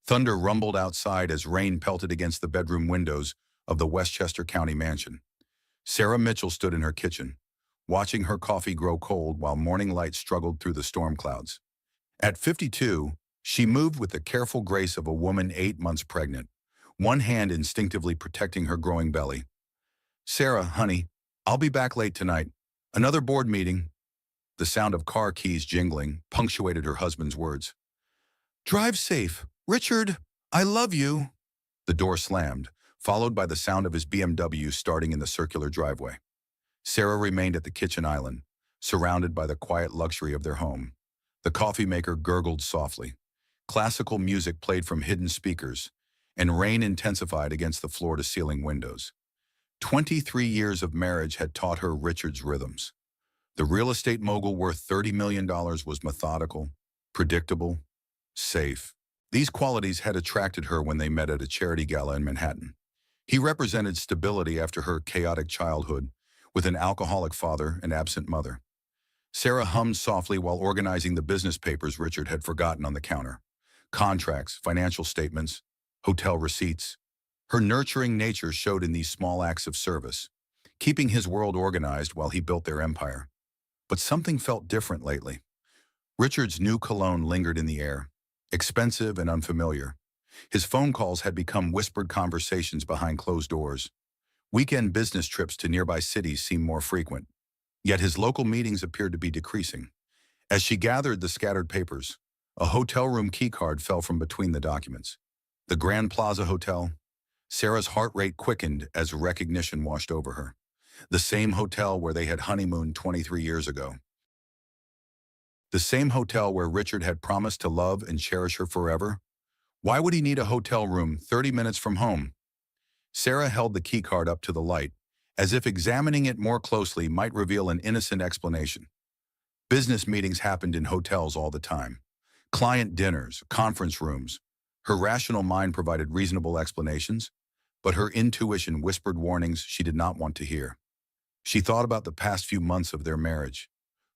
Thunder rumbled outside as rain pelted against the bedroom windows of the Westchester County mansion. Sarah Mitchell stood in her kitchen, watching her coffee grow cold while morning light struggled through the storm clouds. At 52, she moved with the careful grace of a woman 8 months pregnant, one hand instinctively protecting her growing belly. "Sarah, honey, I'll be back late tonight. Another board meeting." The sound of car keys jingling punctuated her husband's words. "Drive safe. Richard, I love you." The door slammed, followed by the sound of his BMW starting in the circular driveway. Sarah remained at the kitchen island, surrounded by the quiet luxury of their home. The coffee maker gurgled softly. Classical music played from hidden speakers, and rain intensified against the floor-to-ceiling windows. 23 years of marriage had taught her Richard's rhythms. The real estate mogul worth $30 million was methodical, predictable, safe. These qualities had attracted her when they met at a charity gala in Manhattan. He represented stability after her chaotic childhood, with an alcoholic father and absent mother. Sarah hummed softly while organizing the business papers Richard had forgotten on the counter. Contracts, financial statements, hotel receipts. Her nurturing nature showed in these small acts of service, keeping his world organized while he built their empire. But something felt different lately. Richard's new cologne lingered in the air, expensive and unfamiliar. His phone calls had become whispered conversations behind closed doors. Weekend business trips to nearby cities seemed more frequent, yet his local meetings appeared to be decreasing. As she gathered the scattered papers, a hotel room keycard fell from between the documents. The Grand Plaza Hotel. Sarah's heart rate quickened as recognition washed over her. The same hotel where they had honeymooned 23 years ago. The same hotel where Richard had promised to love and cherish her forever. Why would he need a hotel room 30 minutes from home? Sarah held the keycard up to the light, as if examining it more closely might reveal an innocent explanation. Business meetings happened in hotels all the time. Client dinners, conference rooms. Her rational mind provided reasonable explanations, but her intuition whispered warnings she did not want to hear. She thought about the past few months of their marriage.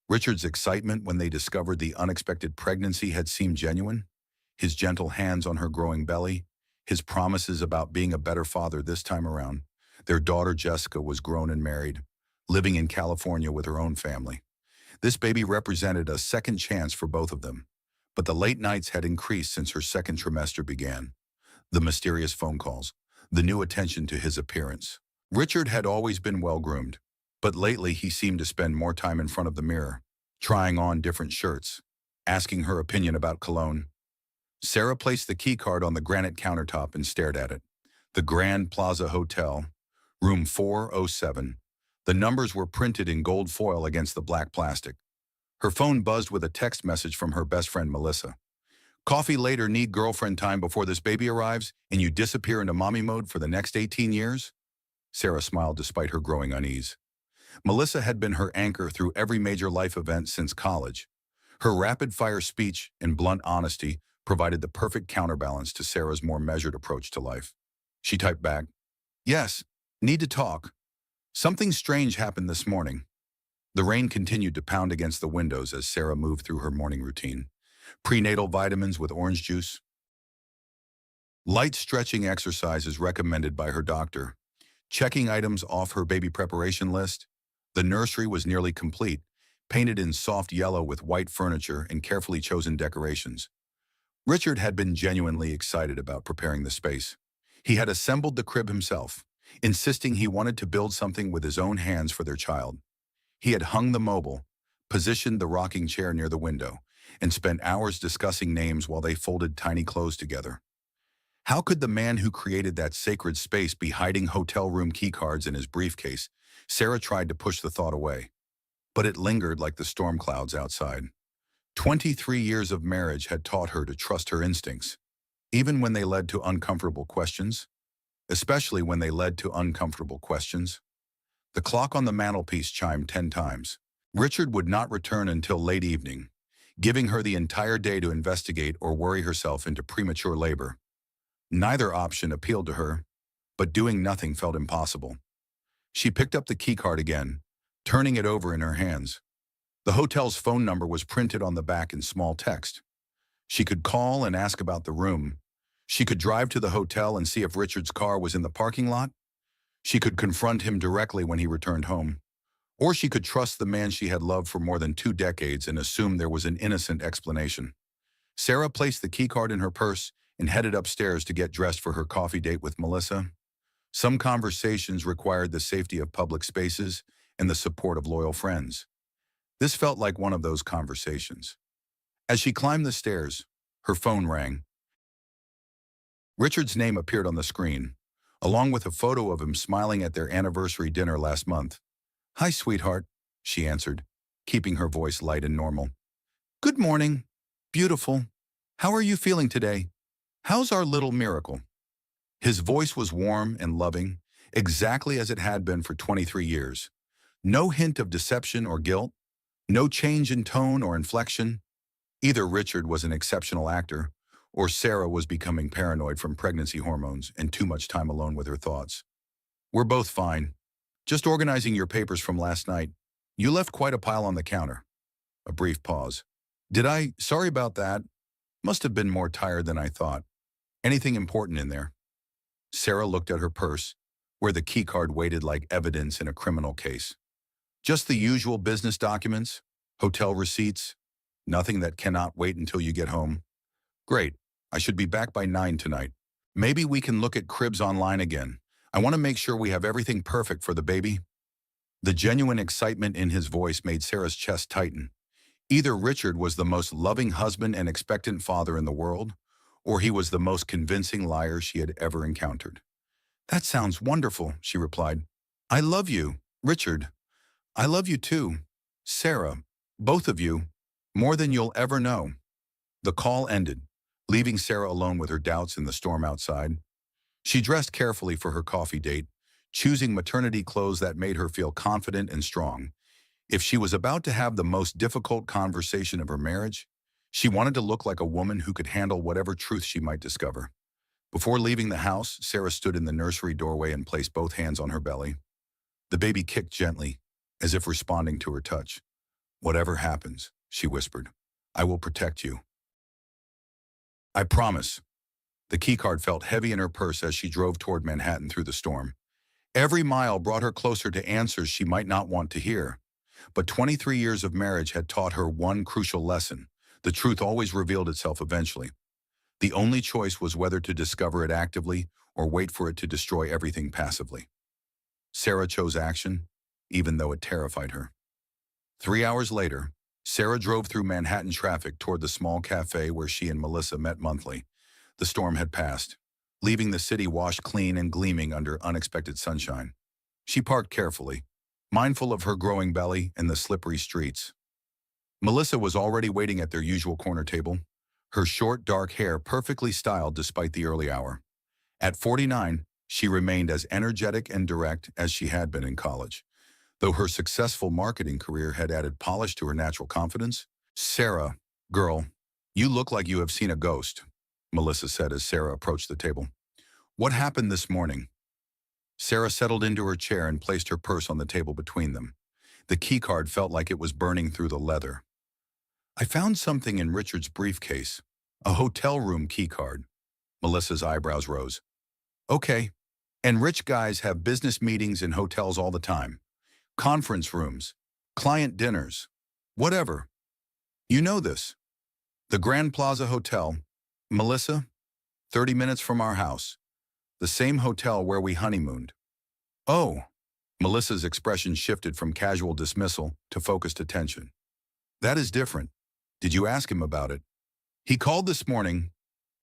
Richard's excitement when they discovered the unexpected pregnancy had seemed genuine. His gentle hands on her growing belly, his promises about being a better father this time around. Their daughter Jessica was grown and married, living in California with her own family. This baby represented a second chance for both of them. But the late nights had increased since her second trimester began. The mysterious phone calls, the new attention to his appearance. Richard had always been well-groomed, but lately he seemed to spend more time in front of the mirror, trying on different shirts, asking her opinion about cologne. Sarah placed the keycard on the granite countertop and stared at it. The Grand Plaza Hotel, room 407. The numbers were printed in gold foil against the black plastic. Her phone buzzed with a text message from her best friend Melissa. "Coffee later, need girlfriend time before this baby arrives, and you disappear into mommy mode for the next 18 years? Sarah smiled despite her growing unease. Melissa had been her anchor through every major life event since college. Her rapid-fire speech and blunt honesty provided the perfect counterbalance to Sarah's more measured approach to life. She typed back, "Yes, need to talk. Something strange happened this morning." The rain continued to pound against the windows as Sarah moved through her morning routine. Prenatal vitamins with orange juice. Light stretching exercises recommended by her doctor. Checking items off her baby preparation list. The nursery was nearly complete, painted in soft yellow with white furniture and carefully chosen decorations. Richard had been genuinely excited about preparing the space. He had assembled the crib himself, insisting he wanted to build something with his own hands for their child. He had hung the mobile, positioned the rocking chair near the window, and spent hours discussing names while they folded tiny clothes together. How could the man who created that sacred space be hiding hotel room keycards in his briefcase? Sarah tried to push the thought away, but it lingered like the storm clouds outside. 23 years of marriage had taught her to trust her instincts, even when they led to uncomfortable questions, especially when they led to uncomfortable questions. The clock on the mantelpiece chimed 10 times. Richard would not return until late evening, giving her the entire day to investigate or worry herself into premature labor. Neither option appealed to her, but doing nothing felt impossible. She picked up the keycard again, turning it over in her hands. The hotel's phone number was printed on the back in small text. She could call and ask about the room. She could drive to the hotel and see if Richard's car was in the parking lot. She could confront him directly when he returned home. Or she could trust the man she had loved for more than 2 decades and assume there was an innocent explanation. Sarah placed the keycard in her purse and headed upstairs to get dressed for her coffee date with Melissa. Some conversations required the safety of public spaces and the support of loyal friends. This felt like one of those conversations. As she climbed the stairs, her phone rang. Richard's name appeared on the screen, along with a photo of him smiling at their anniversary dinner last month. "Hi, sweetheart," she answered, keeping her voice light and normal. "Good morning. Beautiful. How are you feeling today? How's our little miracle?" His voice was warm and loving, exactly as it had been for 23 years. No hint of deception or guilt, no change in tone or inflection. Either Richard was an exceptional actor, or Sarah was becoming paranoid from pregnancy hormones and too much time alone with her thoughts. "We're both fine. Just organizing your papers from last night. You left quite a pile on the counter." A brief pause. "Did I? Sorry about that. Must have been more tired than I thought. Anything important in there?" Sarah looked at her purse, where the keycard waited like evidence in a criminal case. "Just the usual business documents, hotel receipts, nothing that cannot wait until you get home." "Great. I should be back by 9 tonight. Maybe we can look at cribs online again. I want to make sure we have everything perfect for the baby." The genuine excitement in his voice made Sarah's chest tighten. Either Richard was the most loving husband and expectant father in the world, or he was the most convincing liar she had ever encountered. "That sounds wonderful," she replied. "I love you, Richard. I love you too, Sarah. Both of you, more than you'll ever know." The call ended, leaving Sarah alone with her doubts in the storm outside. She dressed carefully for her coffee date, choosing maternity clothes that made her feel confident and strong. If she was about to have the most difficult conversation of her marriage, she wanted to look like a woman who could handle whatever truth she might discover. Before leaving the house, Sarah stood in the nursery doorway and placed both hands on her belly. The baby kicked gently, as if responding to her touch. "Whatever happens," she whispered, "I will protect you. I promise." The keycard felt heavy in her purse as she drove toward Manhattan through the storm. Every mile brought her closer to answers she might not want to hear. But 23 years of marriage had taught her one crucial lesson. The truth always revealed itself eventually. The only choice was whether to discover it actively or wait for it to destroy everything passively. Sarah chose action, even though it terrified her. 3 hours later, Sarah drove through Manhattan traffic toward the small cafe where she and Melissa met monthly. The storm had passed, leaving the city washed clean and gleaming under unexpected sunshine. She parked carefully, mindful of her growing belly and the slippery streets. Melissa was already waiting at their usual corner table, her short, dark hair perfectly styled despite the early hour. At 49, she remained as energetic and direct as she had been in college. Though her successful marketing career had added polish to her natural confidence. "Sarah, girl, you look like you have seen a ghost," Melissa said as Sarah approached the table. "What happened this morning?" Sarah settled into her chair and placed her purse on the table between them. The keycard felt like it was burning through the leather. "I found something in Richard's briefcase. A hotel room keycard." Melissa's eyebrows rose. "Okay. And rich guys have business meetings in hotels all the time. Conference rooms, client dinners, whatever. You know this. The Grand Plaza Hotel, Melissa, 30 minutes from our house. The same hotel where we honeymooned." "Oh." Melissa's expression shifted from casual dismissal to focused attention. "That is different. Did you ask him about it?" "He called this morning.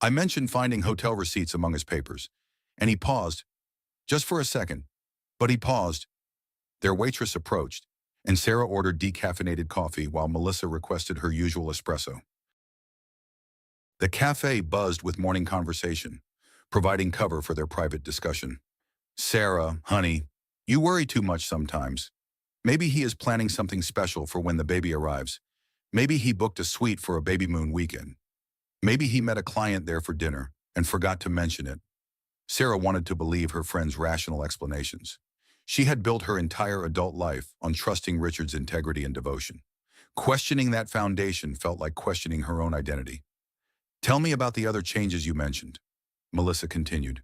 I mentioned finding hotel receipts among his papers, and he paused, just for a second, but he paused." Their waitress approached, and Sarah ordered decaffeinated coffee while Melissa requested her usual espresso. The cafe buzzed with morning conversation, providing cover for their private discussion. "Sarah, honey, you worry too much sometimes. Maybe he is planning something special for when the baby arrives. Maybe he booked a suite for a baby moon weekend. Maybe he met a client there for dinner and forgot to mention it." Sarah wanted to believe her friend's rational explanations. She had built her entire adult life on trusting Richard's integrity and devotion. Questioning that foundation felt like questioning her own identity. "Tell me about the other changes you mentioned." Melissa continued.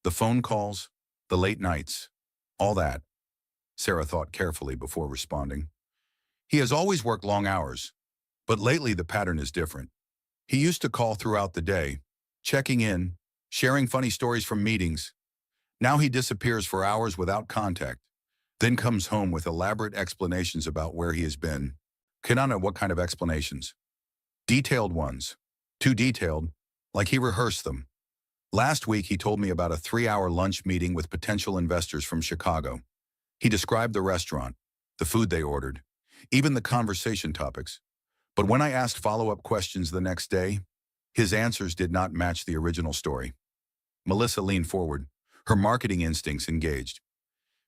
The phone calls, the late nights, all that. Sarah thought carefully before responding. He has always worked long hours, but lately the pattern is different. He used to call throughout the day, checking in, sharing funny stories from meetings. Now he disappears for hours without contact, then comes home with elaborate explanations about where he has been. Kanana, what kind of explanations? Detailed ones. Too detailed, like he rehearsed them. Last week he told me about a 3-hour lunch meeting with potential investors from Chicago. He described the restaurant, the food they ordered, even the conversation topics. But when I asked follow-up questions the next day, his answers did not match the original story. Melissa leaned forward, her marketing instincts engaged.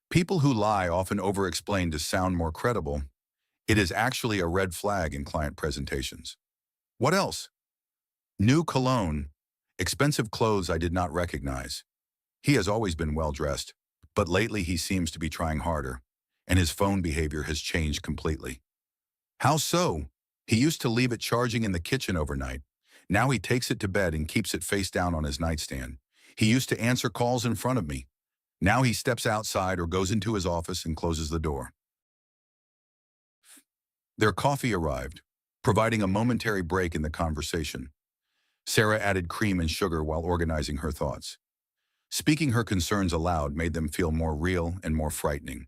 People who lie often over-explain to sound more credible. It is actually a red flag in client presentations. What else? New cologne, expensive clothes I did not recognize. He has always been well-dressed, but lately he seems to be trying harder, and his phone behavior has changed completely. How so? He used to leave it charging in the kitchen overnight. Now he takes it to bed and keeps it face down on his nightstand. He used to answer calls in front of me. Now he steps outside or goes into his office and closes the door. Their coffee arrived, providing a momentary break in the conversation. Sarah added cream and sugar while organizing her thoughts. Speaking her concerns aloud made them feel more real and more frightening.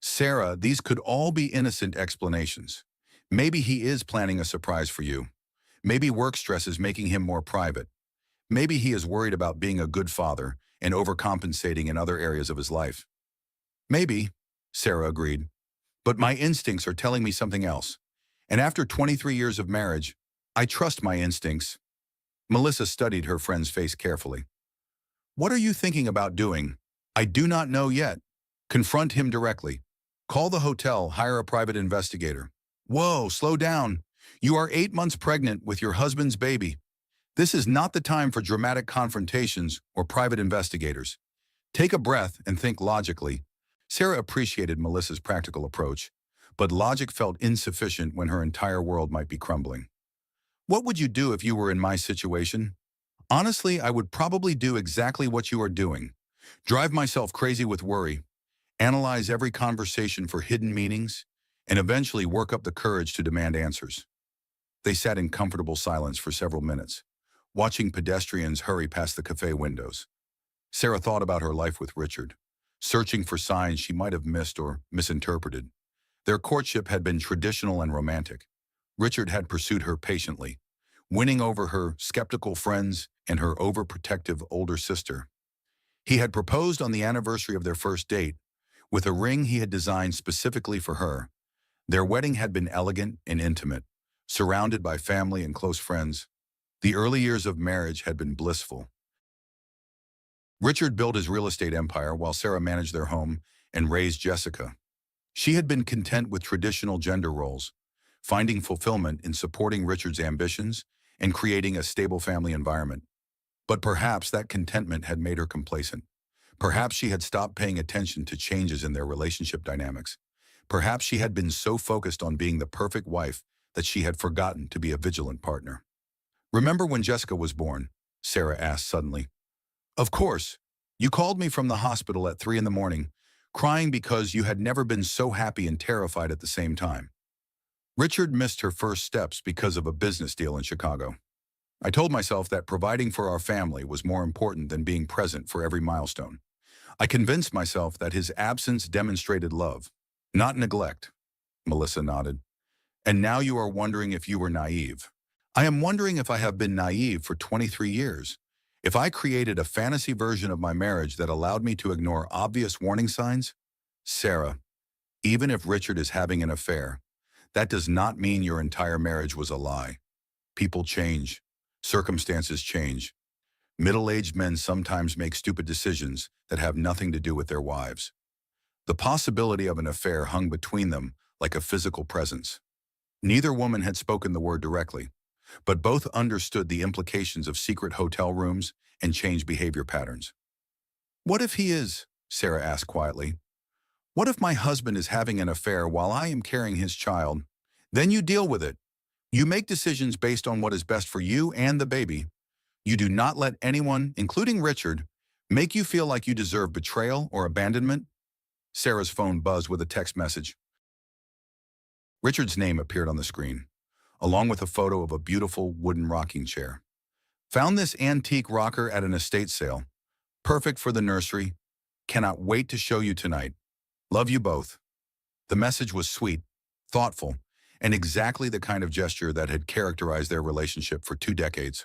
Sarah, these could all be innocent explanations. Maybe he is planning a surprise for you. Maybe work stress is making him more private. Maybe he is worried about being a good father and overcompensating in other areas of his life. Maybe, Sarah agreed. But my instincts are telling me something else. And after 23 years of marriage, I trust my instincts. Melissa studied her friend's face carefully. What are you thinking about doing? I do not know yet. Confront him directly. Call the hotel, hire a private investigator. Whoa, slow down. You are 8 months pregnant with your husband's baby. This is not the time for dramatic confrontations or private investigators. Take a breath and think logically. Sarah appreciated Melissa's practical approach, but logic felt insufficient when her entire world might be crumbling. What would you do if you were in my situation? Honestly, I would probably do exactly what you are doing. Drive myself crazy with worry, analyze every conversation for hidden meanings, and eventually work up the courage to demand answers. They sat in comfortable silence for several minutes, watching pedestrians hurry past the cafe windows. Sarah thought about her life with Richard, searching for signs she might have missed or misinterpreted. Their courtship had been traditional and romantic. Richard had pursued her patiently, winning over her skeptical friends and her overprotective older sister. He had proposed on the anniversary of their first date, with a ring he had designed specifically for her. Their wedding had been elegant and intimate, surrounded by family and close friends. The early years of marriage had been blissful. Richard built his real estate empire while Sarah managed their home and raised Jessica. She had been content with traditional gender roles, finding fulfillment in supporting Richard's ambitions and creating a stable family environment. But perhaps that contentment had made her complacent. Perhaps she had stopped paying attention to changes in their relationship dynamics. Perhaps she had been so focused on being the perfect wife that she had forgotten to be a vigilant partner. Remember when Jessica was born? Sarah asked suddenly. Of course. You called me from the hospital at 3 in the morning, crying because you had never been so happy and terrified at the same time. Richard missed her first steps because of a business deal in Chicago. I told myself that providing for our family was more important than being present for every milestone. I convinced myself that his absence demonstrated love, not neglect. Melissa nodded. And now you are wondering if you were naive. I am wondering if I have been naive for 23 years. If I created a fantasy version of my marriage that allowed me to ignore obvious warning signs? Sarah, even if Richard is having an affair, that does not mean your entire marriage was a lie. People change. Circumstances change. Middle-aged men sometimes make stupid decisions that have nothing to do with their wives. The possibility of an affair hung between them like a physical presence. Neither woman had spoken the word directly, but both understood the implications of secret hotel rooms and changed behavior patterns. What if he is? Sarah asked quietly. What if my husband is having an affair while I am carrying his child? Then you deal with it. You make decisions based on what is best for you and the baby. You do not let anyone, including Richard, make you feel like you deserve betrayal or abandonment. Sarah's phone buzzed with a text message. Richard's name appeared on the screen, along with a photo of a beautiful wooden rocking chair. Found this antique rocker at an estate sale. Perfect for the nursery. Cannot wait to show you tonight. Love you both. The message was sweet, thoughtful, and exactly the kind of gesture that had characterized their relationship for 2 decades.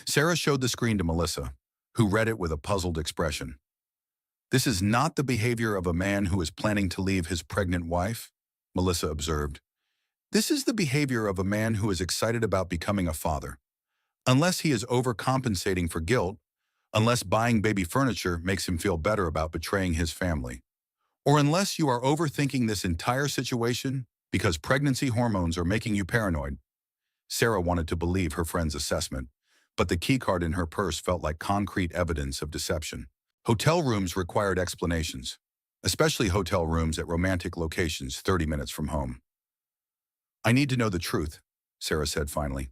Sarah showed the screen to Melissa, who read it with a puzzled expression. This is not the behavior of a man who is planning to leave his pregnant wife, Melissa observed. This is the behavior of a man who is excited about becoming a father. Unless he is overcompensating for guilt, unless buying baby furniture makes him feel better about betraying his family, or unless you are overthinking this entire situation because pregnancy hormones are making you paranoid. Sarah wanted to believe her friend's assessment, but the keycard in her purse felt like concrete evidence of deception. Hotel rooms required explanations, especially hotel rooms at romantic locations 30 minutes from home. I need to know the truth, Sarah said finally.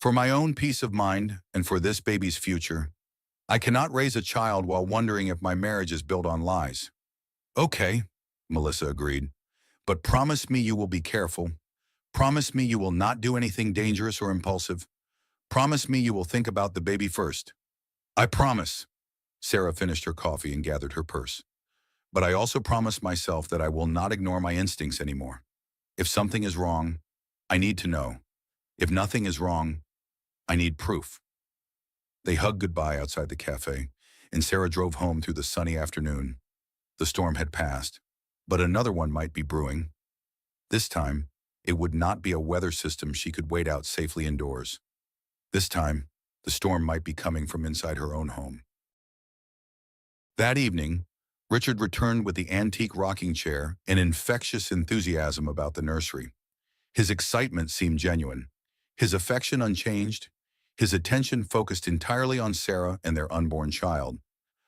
For my own peace of mind and for this baby's future, I cannot raise a child while wondering if my marriage is built on lies. Okay, Melissa agreed, but promise me you will be careful. Promise me you will not do anything dangerous or impulsive. Promise me you will think about the baby first. I promise. Sarah finished her coffee and gathered her purse. But I also promise myself that I will not ignore my instincts anymore. If something is wrong, I need to know. If nothing is wrong, I need proof. They hugged goodbye outside the cafe, and Sarah drove home through the sunny afternoon. The storm had passed, but another one might be brewing. This time, it would not be a weather system she could wait out safely indoors. This time, the storm might be coming from inside her own home. That evening, Richard returned with the antique rocking chair and infectious enthusiasm about the nursery. His excitement seemed genuine, his affection unchanged, his attention focused entirely on Sarah and their unborn child.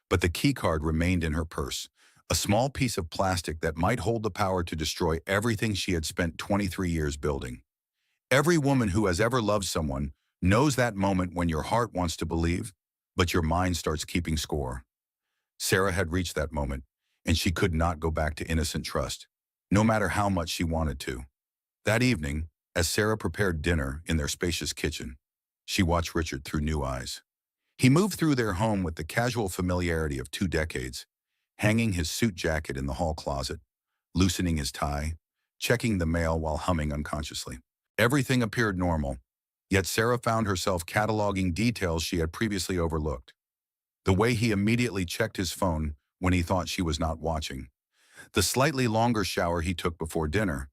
But the keycard remained in her purse, a small piece of plastic that might hold the power to destroy everything she had spent 23 years building. Every woman who has ever loved someone knows that moment when your heart wants to believe, but your mind starts keeping score. Sarah had reached that moment, and she could not go back to innocent trust, no matter how much she wanted to. That evening, as Sarah prepared dinner in their spacious kitchen, she watched Richard through new eyes. He moved through their home with the casual familiarity of 2 decades, hanging his suit jacket in the hall closet, loosening his tie, checking the mail while humming unconsciously. Everything appeared normal, yet Sarah found herself cataloging details she had previously overlooked. The way he immediately checked his phone when he thought she was not watching, the slightly longer shower he took before dinner,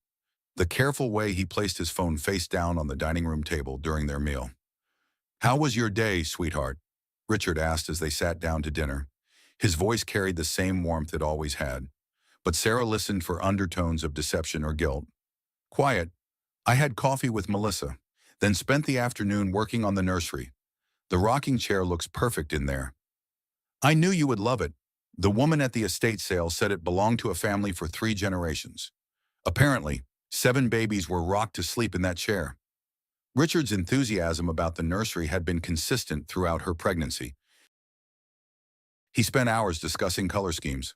the careful way he placed his phone face down on the dining room table during their meal. "How was your day, sweetheart?" Richard asked as they sat down to dinner. His voice carried the same warmth it always had, but Sarah listened for undertones of deception or guilt. "Quiet. I had coffee with Melissa, then spent the afternoon working on the nursery. The rocking chair looks perfect in there. I knew you would love it. The woman at the estate sale said it belonged to a family for 3 generations. Apparently, 7 babies were rocked to sleep in that chair." Richard's enthusiasm about the nursery had been consistent throughout her pregnancy. He spent hours discussing color schemes,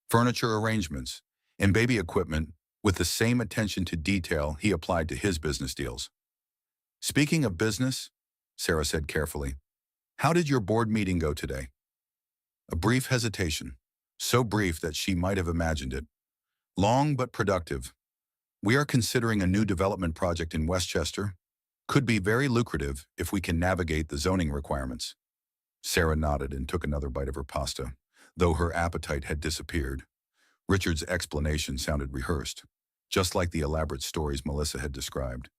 furniture arrangements, and baby equipment with the same attention to detail he applied to his business deals. "Speaking of business," Sarah said carefully, "how did your board meeting go today?" A brief hesitation, so brief that she might have imagined it. "Long but productive. We are considering a new development project in Westchester. Could be very lucrative if we can navigate the zoning requirements." Sarah nodded and took another bite of her pasta, though her appetite had disappeared. Richard's explanation sounded rehearsed, just like the elaborate stories Melissa had described.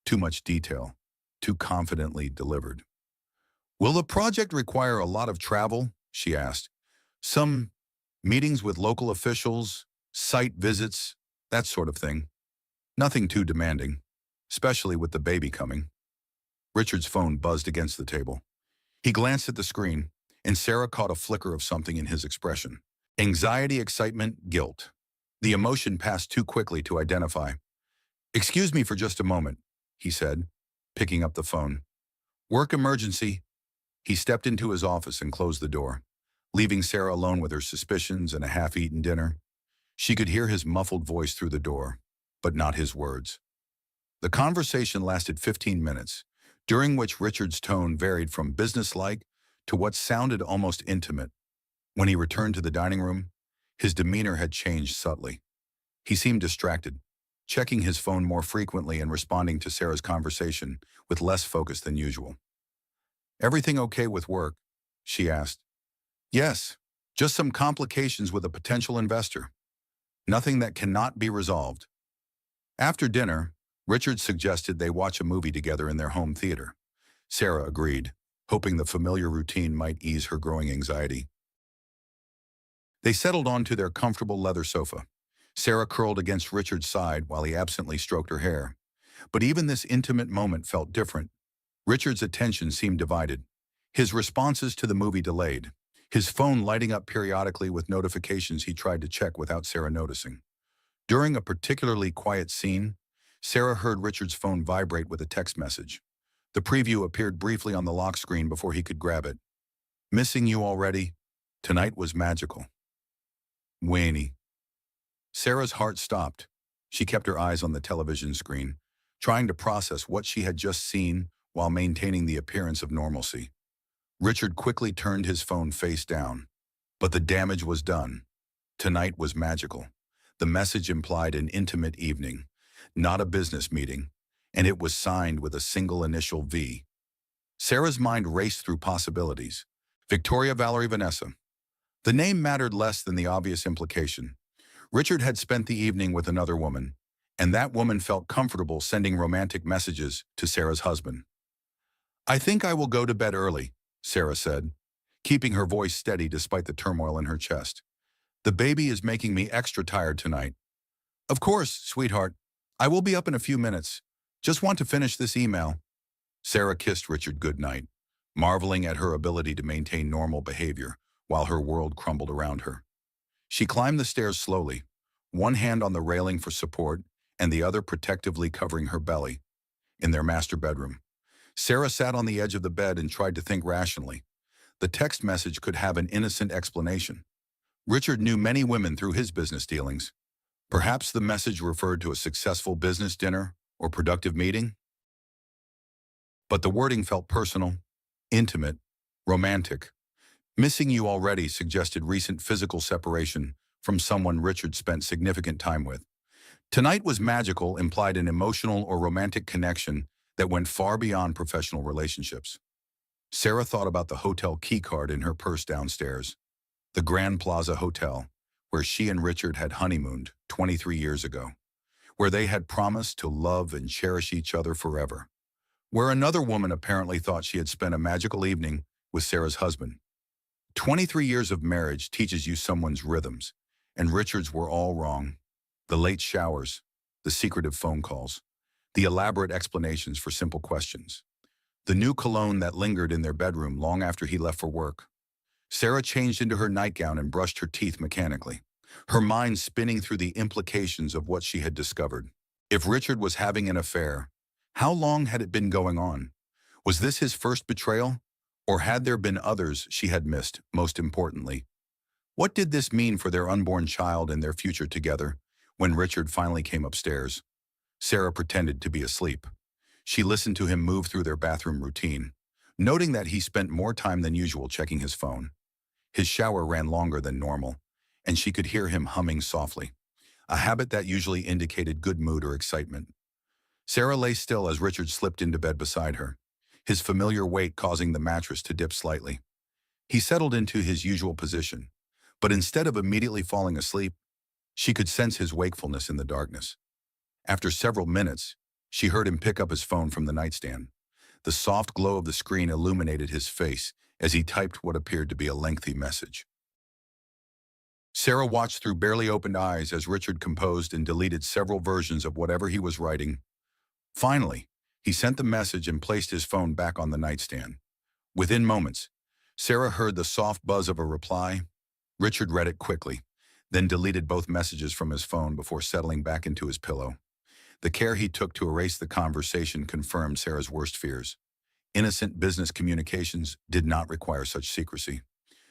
Too much detail, too confidently delivered. "Will the project require a lot of travel?" she asked. "Some meetings with local officials, site visits, that sort of thing. Nothing too demanding, especially with the baby coming." Richard's phone buzzed against the table. He glanced at the screen, and Sarah caught a flicker of something in his expression. Anxiety, excitement, guilt. The emotion passed too quickly to identify. "Excuse me for just a moment," he said, picking up the phone. "Work emergency." He stepped into his office and closed the door, leaving Sarah alone with her suspicions and a half-eaten dinner. She could hear his muffled voice through the door, but not his words. The conversation lasted 15 minutes, during which Richard's tone varied from businesslike to what sounded almost intimate. When he returned to the dining room, his demeanor had changed subtly. He seemed distracted, checking his phone more frequently and responding to Sarah's conversation with less focus than usual. "Everything okay with work?" she asked. "Yes, just some complications with a potential investor. Nothing that cannot be resolved." After dinner, Richard suggested they watch a movie together in their home theater. Sarah agreed, hoping the familiar routine might ease her growing anxiety. They settled onto their comfortable leather sofa. Sarah curled against Richard's side while he absently stroked her hair. But even this intimate moment felt different. Richard's attention seemed divided, his responses to the movie delayed, his phone lighting up periodically with notifications he tried to check without Sarah noticing. During a particularly quiet scene, Sarah heard Richard's phone vibrate with a text message. The preview appeared briefly on the lock screen before he could grab it. "Missing you already? Tonight was magical." Whinny. Sarah's heart stopped. She kept her eyes on the television screen, trying to process what she had just seen while maintaining the appearance of normalcy. Richard quickly turned his phone face down. But the damage was done. Tonight was magical. The message implied an intimate evening, not a business meeting, and it was signed with a single initial V. Sarah's mind raced through possibilities. Victoria Valerie Vanessa. The name mattered less than the obvious implication. Richard had spent the evening with another woman, and that woman felt comfortable sending romantic messages to Sarah's husband. "I think I will go to bed early," Sarah said, keeping her voice steady despite the turmoil in her chest. "The baby is making me extra tired tonight." "Of course, sweetheart. I will be up in a few minutes. Just want to finish this email." Sarah kissed Richard goodnight, marveling at her ability to maintain normal behavior while her world crumbled around her. She climbed the stairs slowly, one hand on the railing for support and the other protectively covering her belly. In their master bedroom, Sarah sat on the edge of the bed and tried to think rationally. The text message could have an innocent explanation. Richard knew many women through his business dealings. Perhaps the message referred to a successful business dinner or productive meeting? But the wording felt personal, intimate, romantic. "Missing you already" suggested recent physical separation from someone Richard spent significant time with. "Tonight was magical" implied an emotional or romantic connection that went far beyond professional relationships. Sarah thought about the hotel keycard in her purse downstairs, the Grand Plaza Hotel, where she and Richard had honeymooned 23 years ago, where they had promised to love and cherish each other forever, where another woman apparently thought she had spent a magical evening with Sarah's husband. 23 years of marriage teaches you someone's rhythms, and Richard's were all wrong. The late showers, the secretive phone calls, the elaborate explanations for simple questions, the new cologne that lingered in their bedroom long after he left for work. Sarah changed into her nightgown and brushed her teeth mechanically, her mind spinning through the implications of what she had discovered. If Richard was having an affair, how long had it been going on? Was this his first betrayal? Or had there been others she had missed, most importantly? What did this mean for their unborn child and their future together when Richard finally came upstairs? Sarah pretended to be asleep. She listened to him move through their bathroom routine, noting that he spent more time than usual checking his phone. His shower ran longer than normal, and she could hear him humming softly, a habit that usually indicated good mood or excitement. Sarah lay still as Richard slipped into bed beside her, his familiar weight causing the mattress to dip slightly. He settled into his usual position, but instead of immediately falling asleep, she could sense his wakefulness in the darkness. After several minutes, she heard him pick up his phone from the nightstand. The soft glow of the screen illuminated his face as he typed what appeared to be a lengthy message. Sarah watched through barely opened eyes as Richard composed and deleted several versions of whatever he was writing. Finally, he sent the message and placed his phone back on the nightstand. Within moments, Sarah heard the soft buzz of a reply. Richard read it quickly, then deleted both messages from his phone before settling back into his pillow. The care he took to erase the conversation confirmed Sarah's worst fears. Innocent business communications did not require such secrecy.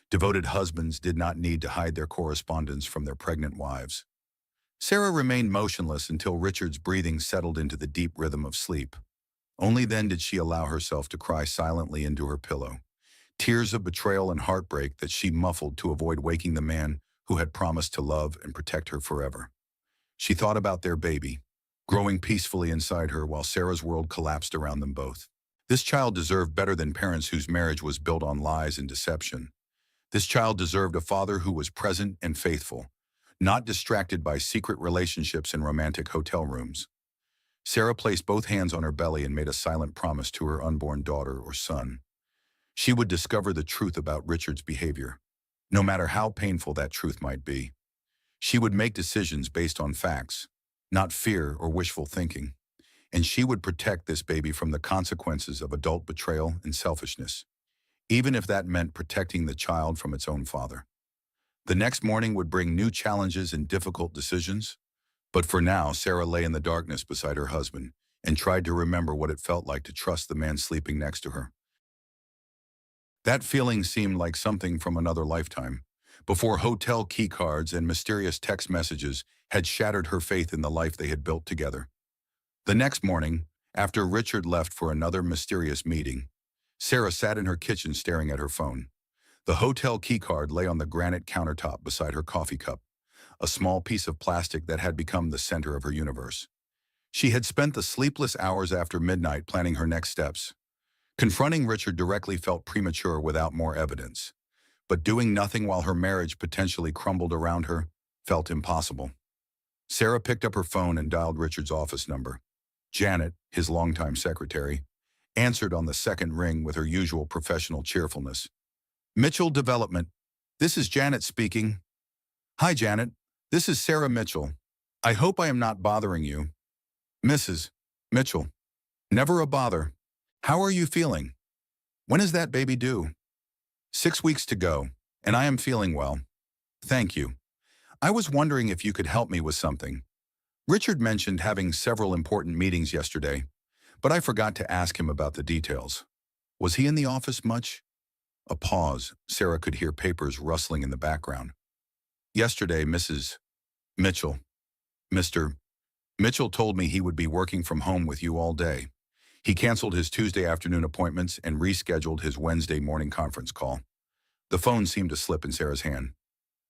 Devoted husbands did not need to hide their correspondence from their pregnant wives. Sarah remained motionless until Richard's breathing settled into the deep rhythm of sleep. Only then did she allow herself to cry silently into her pillow, tears of betrayal and heartbreak that she muffled to avoid waking the man who had promised to love and protect her forever. She thought about their baby, growing peacefully inside her while Sarah's world collapsed around them both. This child deserved better than parents whose marriage was built on lies and deception. This child deserved a father who was present and faithful, not distracted by secret relationships in romantic hotel rooms. Sarah placed both hands on her belly and made a silent promise to her unborn daughter or son. She would discover the truth about Richard's behavior, no matter how painful that truth might be. She would make decisions based on facts, not fear or wishful thinking, and she would protect this baby from the consequences of adult betrayal and selfishness, even if that meant protecting the child from its own father. The next morning would bring new challenges and difficult decisions, but for now, Sarah lay in the darkness beside her husband and tried to remember what it felt like to trust the man sleeping next to her. That feeling seemed like something from another lifetime, before hotel keycards and mysterious text messages had shattered her faith in the life they had built together. The next morning, after Richard left for another mysterious meeting, Sarah sat in her kitchen staring at her phone. The hotel keycard lay on the granite countertop beside her coffee cup, a small piece of plastic that had become the center of her universe. She had spent the sleepless hours after midnight planning her next steps. Confronting Richard directly felt premature without more evidence, but doing nothing while her marriage potentially crumbled around her felt impossible. Sarah picked up her phone and dialed Richard's office number. Janet, his longtime secretary, answered on the second ring with her usual professional cheerfulness. Mitchell Development. This is Janet speaking. Hi, Janet. This is Sarah Mitchell. I hope I am not bothering you. Mrs. Mitchell. Never a bother. How are you feeling? When is that baby due? 6 weeks to go, and I am feeling well. Thank you. I was wondering if you could help me with something. Richard mentioned having several important meetings yesterday, but I forgot to ask him about the details. Was he in the office much? A pause. Sarah could hear papers rustling in the background. Yesterday, Mrs. Mitchell. Mr. Mitchell told me he would be working from home with you all day. He canceled his Tuesday afternoon appointments and rescheduled his Wednesday morning conference call. The phone seemed to slip in Sarah's hand.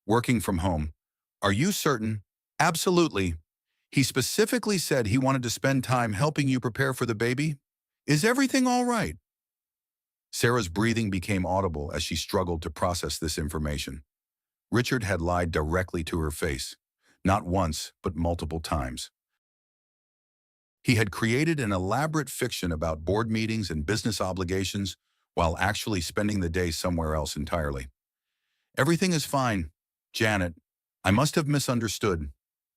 Working from home. Are you certain? Absolutely. He specifically said he wanted to spend time helping you prepare for the baby. Is everything all right? Sarah's breathing became audible as she struggled to process this information. Richard had lied directly to her face, not once, but multiple times. He had created an elaborate fiction about board meetings and business obligations while actually spending the day somewhere else entirely. Everything is fine, Janet. I must have misunderstood.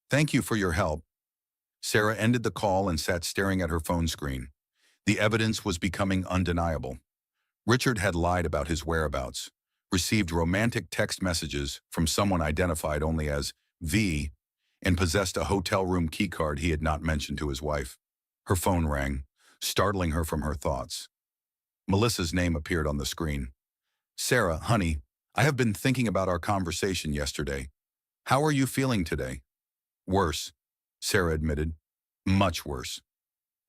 Thank you for your help. Sarah ended the call and sat staring at her phone screen. The evidence was becoming undeniable. Richard had lied about his whereabouts, received romantic text messages from someone identified only as V, and possessed a hotel room keycard he had not mentioned to his wife. Her phone rang, startling her from her thoughts. Melissa's name appeared on the screen. Sarah, honey, I have been thinking about our conversation yesterday. How are you feeling today? Worse, Sarah admitted. Much worse.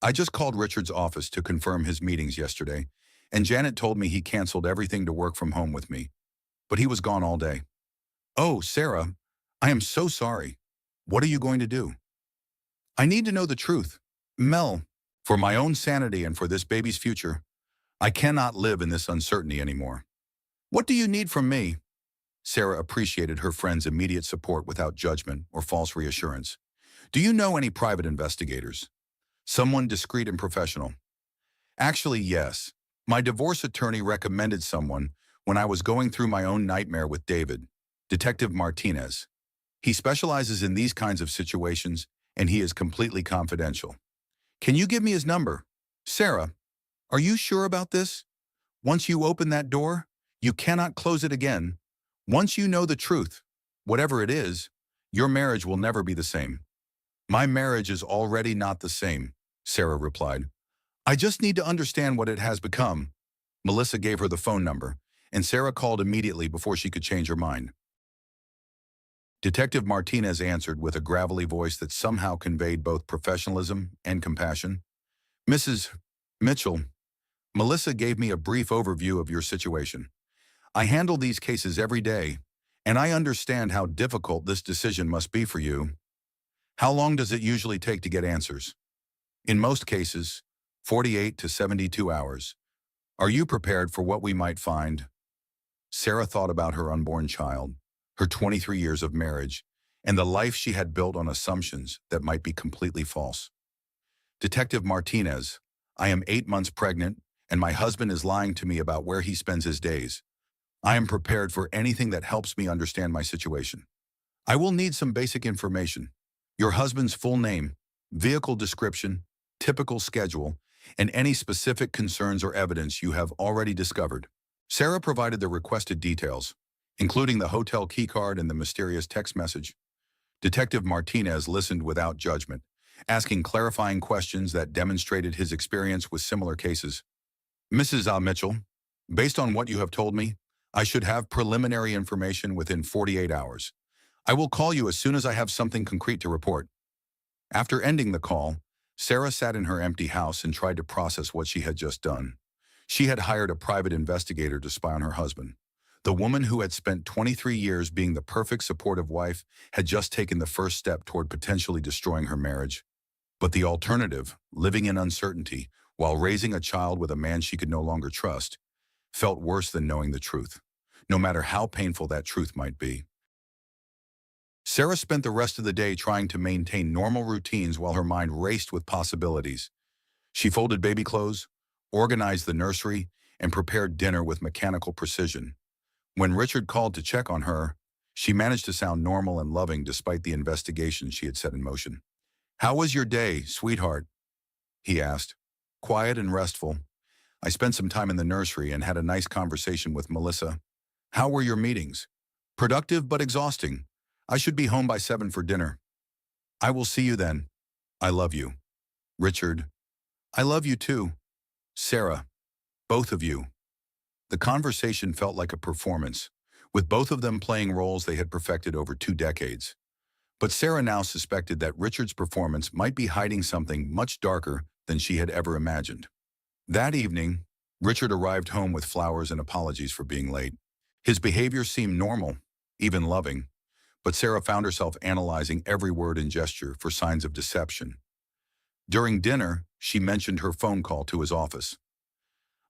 I just called Richard's office to confirm his meetings yesterday, and Janet told me he canceled everything to work from home with me. But he was gone all day. Oh, Sarah, I am so sorry. What are you going to do? I need to know the truth. Mel, for my own sanity and for this baby's future, I cannot live in this uncertainty anymore. What do you need from me? Sarah appreciated her friend's immediate support without judgment or false reassurance. Do you know any private investigators? Someone discreet and professional? Actually, yes. My divorce attorney recommended someone when I was going through my own nightmare with David, Detective Martinez. He specializes in these kinds of situations, and he is completely confidential. Can you give me his number? Sarah, are you sure about this? Once you open that door, you cannot close it again. Once you know the truth, whatever it is, your marriage will never be the same. My marriage is already not the same, Sarah replied. I just need to understand what it has become. Melissa gave her the phone number, and Sarah called immediately before she could change her mind. Detective Martinez answered with a gravelly voice that somehow conveyed both professionalism and compassion. Mrs. Mitchell, Melissa gave me a brief overview of your situation. I handle these cases every day, and I understand how difficult this decision must be for you. How long does it usually take to get answers? In most cases, 48 to 72 hours. Are you prepared for what we might find? Sarah thought about her unborn child, her 23 years of marriage, and the life she had built on assumptions that might be completely false. Detective Martinez, I am 8 months pregnant, and my husband is lying to me about where he spends his days. I am prepared for anything that helps me understand my situation. I will need some basic information. Your husband's full name, vehicle description, typical schedule, and any specific concerns or evidence you have already discovered. Sarah provided the requested details, including the hotel keycard and the mysterious text message. Detective Martinez listened without judgment, asking clarifying questions that demonstrated his experience with similar cases. Mrs. Mitchell, based on what you have told me, I should have preliminary information within 48 hours. I will call you as soon as I have something concrete to report. After ending the call, Sarah sat in her empty house and tried to process what she had just done. She had hired a private investigator to spy on her husband. The woman who had spent 23 years being the perfect supportive wife had just taken the first step toward potentially destroying her marriage. But the alternative, living in uncertainty while raising a child with a man she could no longer trust, felt worse than knowing the truth, no matter how painful that truth might be. Sarah spent the rest of the day trying to maintain normal routines while her mind raced with possibilities. She folded baby clothes, organized the nursery, and prepared dinner with mechanical precision. When Richard called to check on her, she managed to sound normal and loving despite the investigation she had set in motion. "How was your day, sweetheart?" he asked. "Quiet and restful. I spent some time in the nursery and had a nice conversation with Melissa. How were your meetings?" "Productive but exhausting. I should be home by 7 for dinner." "I will see you then. I love you." Richard, "I love you too." Sarah, "Both of you." The conversation felt like a performance, with both of them playing roles they had perfected over 2 decades. But Sarah now suspected that Richard's performance might be hiding something much darker than she had ever imagined. That evening, Richard arrived home with flowers and apologies for being late. His behavior seemed normal, even loving, but Sarah found herself analyzing every word and gesture for signs of deception. During dinner, she mentioned her phone call to his office.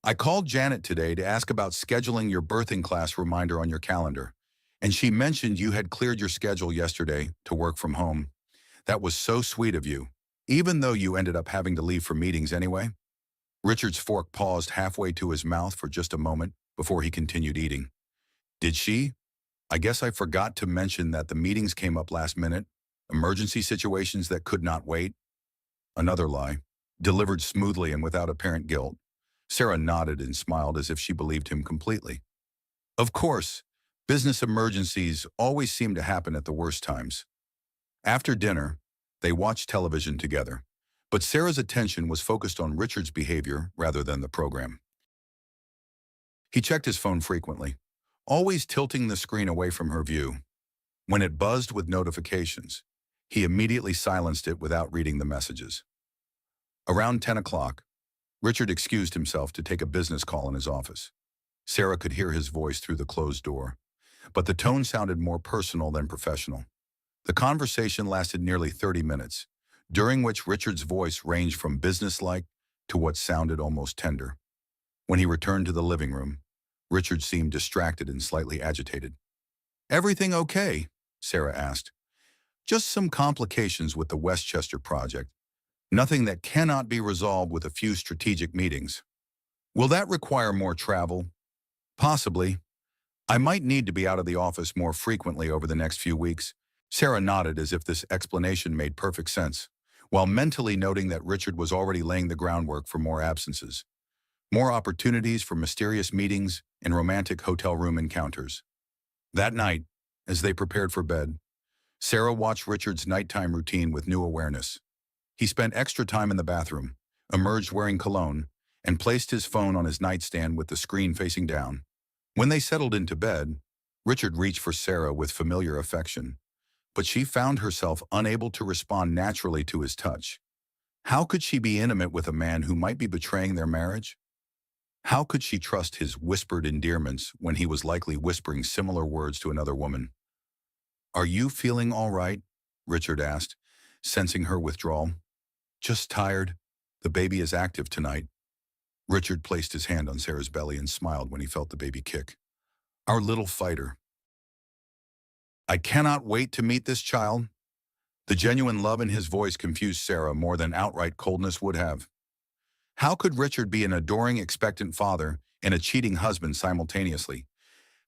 "I called Janet today to ask about scheduling your birthing class reminder on your calendar, and she mentioned you had cleared your schedule yesterday to work from home. That was so sweet of you, even though you ended up having to leave for meetings anyway." Richard's fork paused halfway to his mouth for just a moment before he continued eating. "Did she? I guess I forgot to mention that the meetings came up last minute, emergency situations that could not wait." Another lie, delivered smoothly and without apparent guilt. Sarah nodded and smiled as if she believed him completely. Of course, business emergencies always seem to happen at the worst times. After dinner, they watched television together, but Sarah's attention was focused on Richard's behavior rather than the program. He checked his phone frequently, always tilting the screen away from her view. When it buzzed with notifications, he immediately silenced it without reading the messages. Around 10 o'clock, Richard excused himself to take a business call in his office. Sarah could hear his voice through the closed door, but the tone sounded more personal than professional. The conversation lasted nearly 30 minutes, during which Richard's voice ranged from businesslike to what sounded almost tender. When he returned to the living room, Richard seemed distracted and slightly agitated. "Everything okay?" Sarah asked. "Just some complications with the Westchester project. Nothing that cannot be resolved with a few strategic meetings." "Will that require more travel?" "Possibly. I might need to be out of the office more frequently over the next few weeks." Sarah nodded as if this explanation made perfect sense, while mentally noting that Richard was already laying the groundwork for more absences, more opportunities for mysterious meetings and romantic hotel room encounters. That night, as they prepared for bed, Sarah watched Richard's nighttime routine with new awareness. He spent extra time in the bathroom, emerged wearing cologne, and placed his phone on his nightstand with the screen facing down. When they settled into bed, Richard reached for Sarah with familiar affection, but she found herself unable to respond naturally to his touch. How could she be intimate with a man who might be betraying their marriage? How could she trust his whispered endearments when he was likely whispering similar words to another woman? "Are you feeling all right?" Richard asked, sensing her withdrawal. "Just tired. The baby is active tonight." Richard placed his hand on Sarah's belly and smiled when he felt the baby kick. "Our little fighter. I cannot wait to meet this child." The genuine love in his voice confused Sarah more than outright coldness would have. How could Richard be an adoring, expectant father and a cheating husband simultaneously?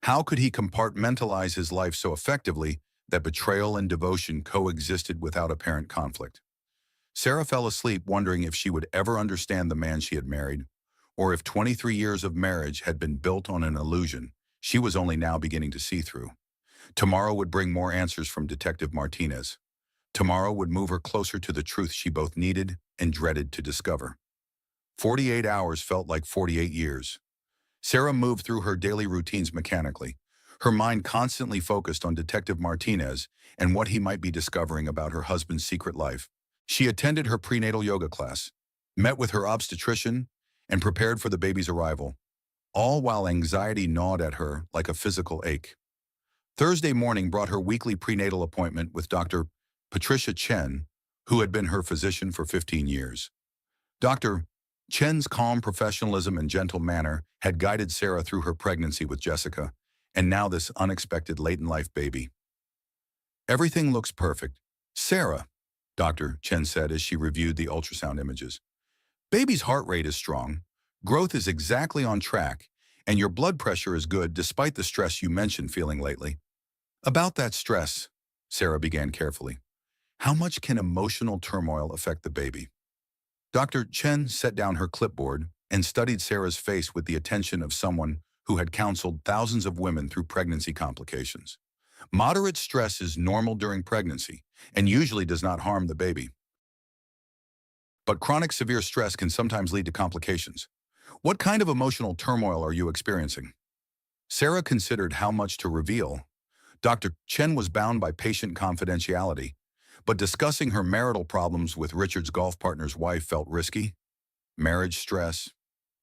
How could he compartmentalize his life so effectively that betrayal and devotion coexisted without apparent conflict? Sarah fell asleep wondering if she would ever understand the man she had married, or if 23 years of marriage had been built on an illusion she was only now beginning to see through. Tomorrow would bring more answers from Detective Martinez. Tomorrow would move her closer to the truth she both needed and dreaded to discover. 48 hours felt like 48 years. Sarah moved through her daily routines mechanically, her mind constantly focused on Detective Martinez and what he might be discovering about her husband's secret life. She attended her prenatal yoga class, met with her obstetrician, and prepared for the baby's arrival, all while anxiety gnawed at her like a physical ache. Thursday morning brought her weekly prenatal appointment with Dr. Patricia Chen, who had been her physician for 15 years. Dr. Chen's calm professionalism and gentle manner had guided Sarah through her pregnancy with Jessica, and now this unexpected late-in-life baby. "Everything looks perfect. Sarah," Dr. Chen said as she reviewed the ultrasound images. "Baby's heart rate is strong, growth is exactly on track, and your blood pressure is good despite the stress you mentioned feeling lately." "About that stress," Sarah began carefully, "how much can emotional turmoil affect the baby?" Dr. Chen set down her clipboard and studied Sarah's face with the attention of someone who had counseled thousands of women through pregnancy complications. "Moderate stress is normal during pregnancy and usually does not harm the baby. But chronic severe stress can sometimes lead to complications. What kind of emotional turmoil are you experiencing?" Sarah considered how much to reveal. Dr. Chen was bound by patient confidentiality, but discussing her marital problems with Richard's golf partner's wife felt risky. Marriage stress,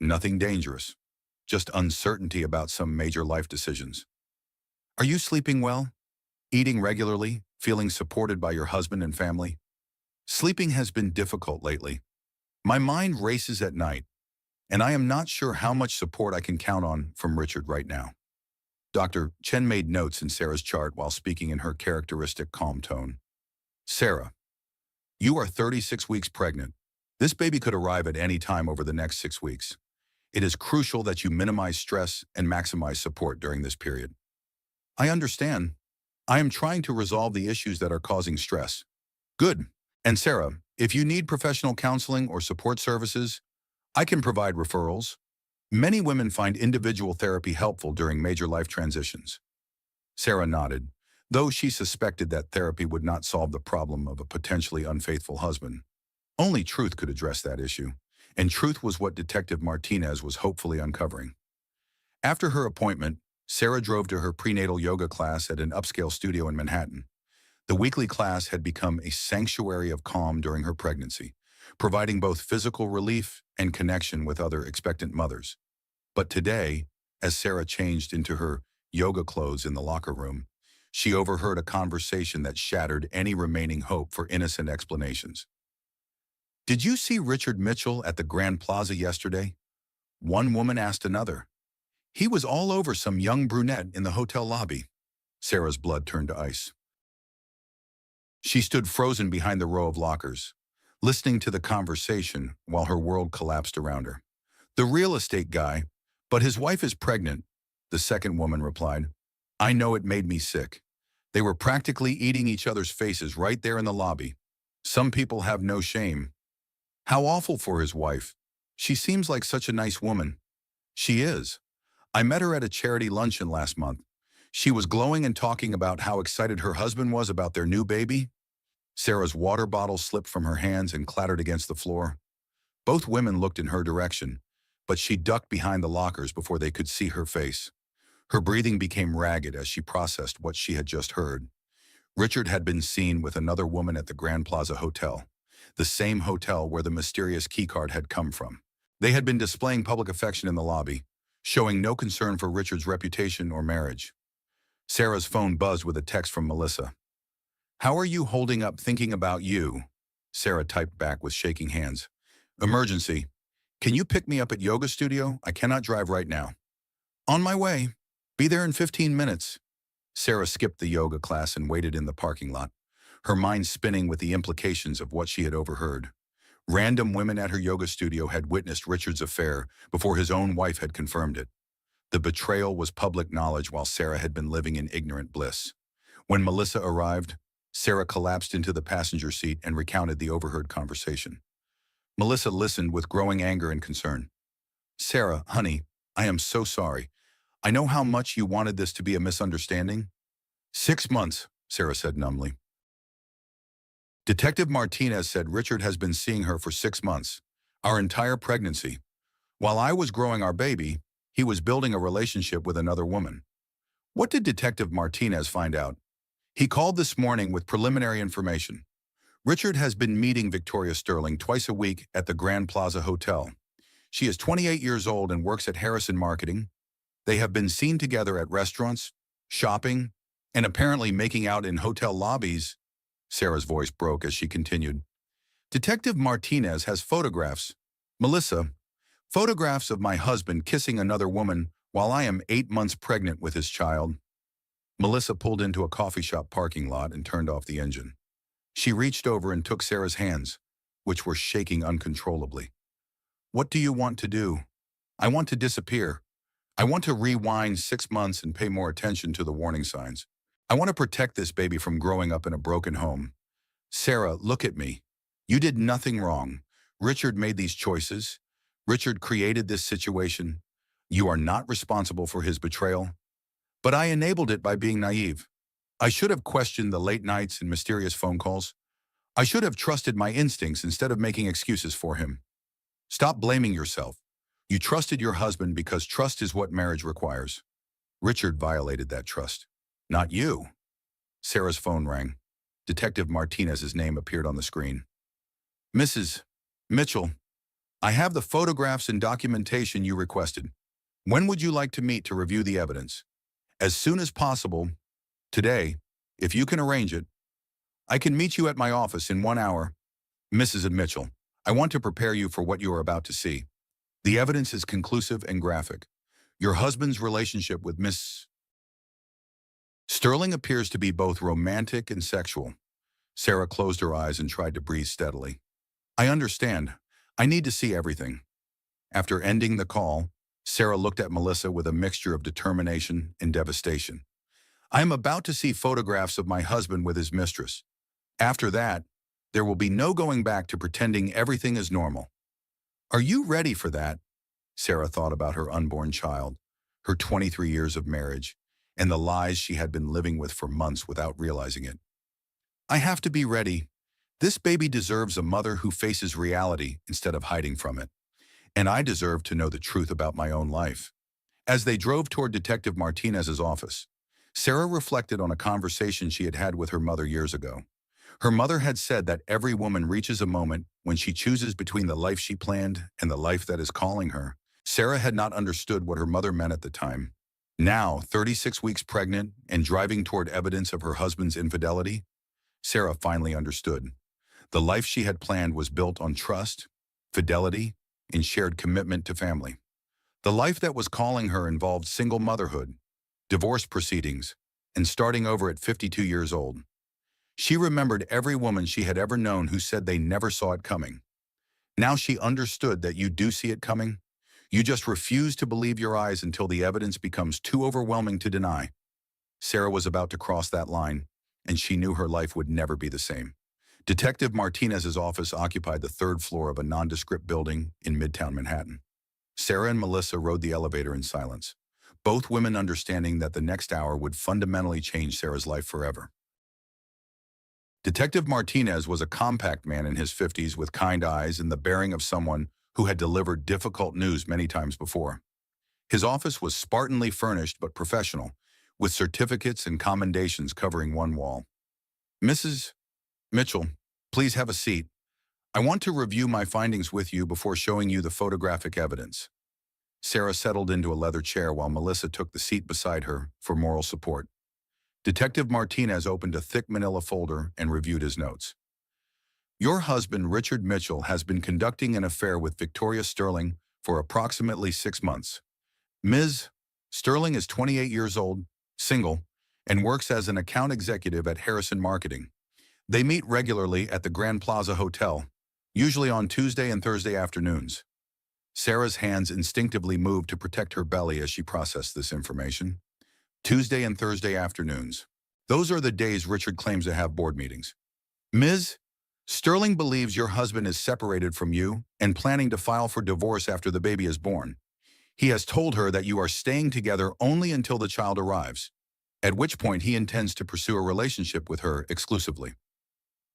nothing dangerous, just uncertainty about some major life decisions. "Are you sleeping well? Eating regularly? Feeling supported by your husband and family?" "Sleeping has been difficult lately. My mind races at night, and I am not sure how much support I can count on from Richard right now." Dr. Chen made notes in Sarah's chart while speaking in her characteristic calm tone. "Sarah, you are 36 weeks pregnant. This baby could arrive at any time over the next 6 weeks. It is crucial that you minimize stress and maximize support during this period." "I understand. I am trying to resolve the issues that are causing stress." "Good. And Sarah, if you need professional counseling or support services, I can provide referrals. Many women find individual therapy helpful during major life transitions." Sarah nodded, though she suspected that therapy would not solve the problem of a potentially unfaithful husband. Only truth could address that issue, and truth was what Detective Martinez was hopefully uncovering. After her appointment, Sarah drove to her prenatal yoga class at an upscale studio in Manhattan. The weekly class had become a sanctuary of calm during her pregnancy, providing both physical relief and connection with other expectant mothers. But today, as Sarah changed into her yoga clothes in the locker room, she overheard a conversation that shattered any remaining hope for innocent explanations. "Did you see Richard Mitchell at the Grand Plaza yesterday?" one woman asked another. "He was all over some young brunette in the hotel lobby." Sarah's blood turned to ice. She stood frozen behind the row of lockers, listening to the conversation while her world collapsed around her. "The real estate guy, but his wife is pregnant," the second woman replied. "I know, it made me sick. They were practically eating each other's faces right there in the lobby. Some people have no shame." "How awful for his wife. She seems like such a nice woman." "She is. I met her at a charity luncheon last month. She was glowing and talking about how excited her husband was about their new baby." Sarah's water bottle slipped from her hands and clattered against the floor. Both women looked in her direction, but she ducked behind the lockers before they could see her face. Her breathing became ragged as she processed what she had just heard. Richard had been seen with another woman at the Grand Plaza Hotel, the same hotel where the mysterious keycard had come from. They had been displaying public affection in the lobby, showing no concern for Richard's reputation or marriage. Sarah's phone buzzed with a text from Melissa. "How are you holding up thinking about you?" Sarah typed back with shaking hands. "Emergency. Can you pick me up at yoga studio? I cannot drive right now." "On my way. Be there in 15 minutes. Sarah skipped the yoga class and waited in the parking lot, her mind spinning with the implications of what she had overheard. Random women at her yoga studio had witnessed Richard's affair before his own wife had confirmed it. The betrayal was public knowledge while Sarah had been living in ignorant bliss. When Melissa arrived, Sarah collapsed into the passenger seat and recounted the overheard conversation. Melissa listened with growing anger and concern. "Sarah, honey, I am so sorry. I know how much you wanted this to be a misunderstanding." 6 months, Sarah said numbly. Detective Martinez said Richard has been seeing her for 6 months, our entire pregnancy. While I was growing our baby, he was building a relationship with another woman. What did Detective Martinez find out? He called this morning with preliminary information. Richard has been meeting Victoria Sterling twice a week at the Grand Plaza Hotel. She is 28 years old and works at Harrison Marketing. They have been seen together at restaurants, shopping, and apparently making out in hotel lobbies. Sarah's voice broke as she continued. Detective Martinez has photographs. Melissa, photographs of my husband kissing another woman while I am 8 months pregnant with his child. Melissa pulled into a coffee shop parking lot and turned off the engine. She reached over and took Sarah's hands, which were shaking uncontrollably. "What do you want to do?" "I want to disappear. I want to rewind 6 months and pay more attention to the warning signs. I want to protect this baby from growing up in a broken home." "Sarah, look at me. You did nothing wrong. Richard made these choices. Richard created this situation. You are not responsible for his betrayal. But I enabled it by being naive. I should have questioned the late nights and mysterious phone calls. I should have trusted my instincts instead of making excuses for him. Stop blaming yourself. You trusted your husband because trust is what marriage requires. Richard violated that trust. Not you." Sarah's phone rang. Detective Martinez's name appeared on the screen. "Mrs. Mitchell, I have the photographs and documentation you requested. When would you like to meet to review the evidence?" "As soon as possible. Today, if you can arrange it. I can meet you at my office in 1 hour." "Mrs. Mitchell, I want to prepare you for what you are about to see. The evidence is conclusive and graphic. Your husband's relationship with Miss Sterling appears to be both romantic and sexual." Sarah closed her eyes and tried to breathe steadily. "I understand. I need to see everything." After ending the call, Sarah looked at Melissa with a mixture of determination and devastation. "I am about to see photographs of my husband with his mistress. After that, there will be no going back to pretending everything is normal." "Are you ready for that?" Sarah thought about her unborn child, her 23 years of marriage, and the lies she had been living with for months without realizing it. "I have to be ready. This baby deserves a mother who faces reality instead of hiding from it. And I deserve to know the truth about my own life." As they drove toward Detective Martinez's office, Sarah reflected on a conversation she had had with her mother years ago. Her mother had said that every woman reaches a moment when she chooses between the life she planned and the life that is calling her. Sarah had not understood what her mother meant at the time. Now, 36 weeks pregnant and driving toward evidence of her husband's infidelity, Sarah finally understood. The life she had planned was built on trust, fidelity, and shared commitment to family. The life that was calling her involved single motherhood, divorce proceedings, and starting over at 52 years old. She remembered every woman she had ever known who said they never saw it coming. Now she understood that you do see it coming. You just refuse to believe your eyes until the evidence becomes too overwhelming to deny. Sarah was about to cross that line, and she knew her life would never be the same. Detective Martinez's office occupied the third floor of a nondescript building in Midtown Manhattan. Sarah and Melissa rode the elevator in silence, both women understanding that the next hour would fundamentally change Sarah's life forever. Detective Martinez was a compact man in his 50s with kind eyes and the bearing of someone who had delivered difficult news many times before. His office was spartanly furnished but professional, with certificates and commendations covering one wall. Mrs. Mitchell, please have a seat. I want to review my findings with you before showing you the photographic evidence. Sarah settled into a leather chair while Melissa took the seat beside her for moral support. Detective Martinez opened a thick manila folder and reviewed his notes. Your husband, Richard Mitchell, has been conducting an affair with Victoria Sterling for approximately 6 months. Ms. Sterling is 28 years old, single, and works as an account executive at Harrison Marketing. They meet regularly at the Grand Plaza Hotel, usually on Tuesday and Thursday afternoons. Sarah's hands instinctively moved to protect her belly as she processed this information. Tuesday and Thursday afternoons. Those are the days Richard claims to have board meetings. Ms. Sterling believes your husband is separated from you and planning to file for divorce after the baby is born. He has told her that you are staying together only until the child arrives, at which point he intends to pursue a relationship with her exclusively.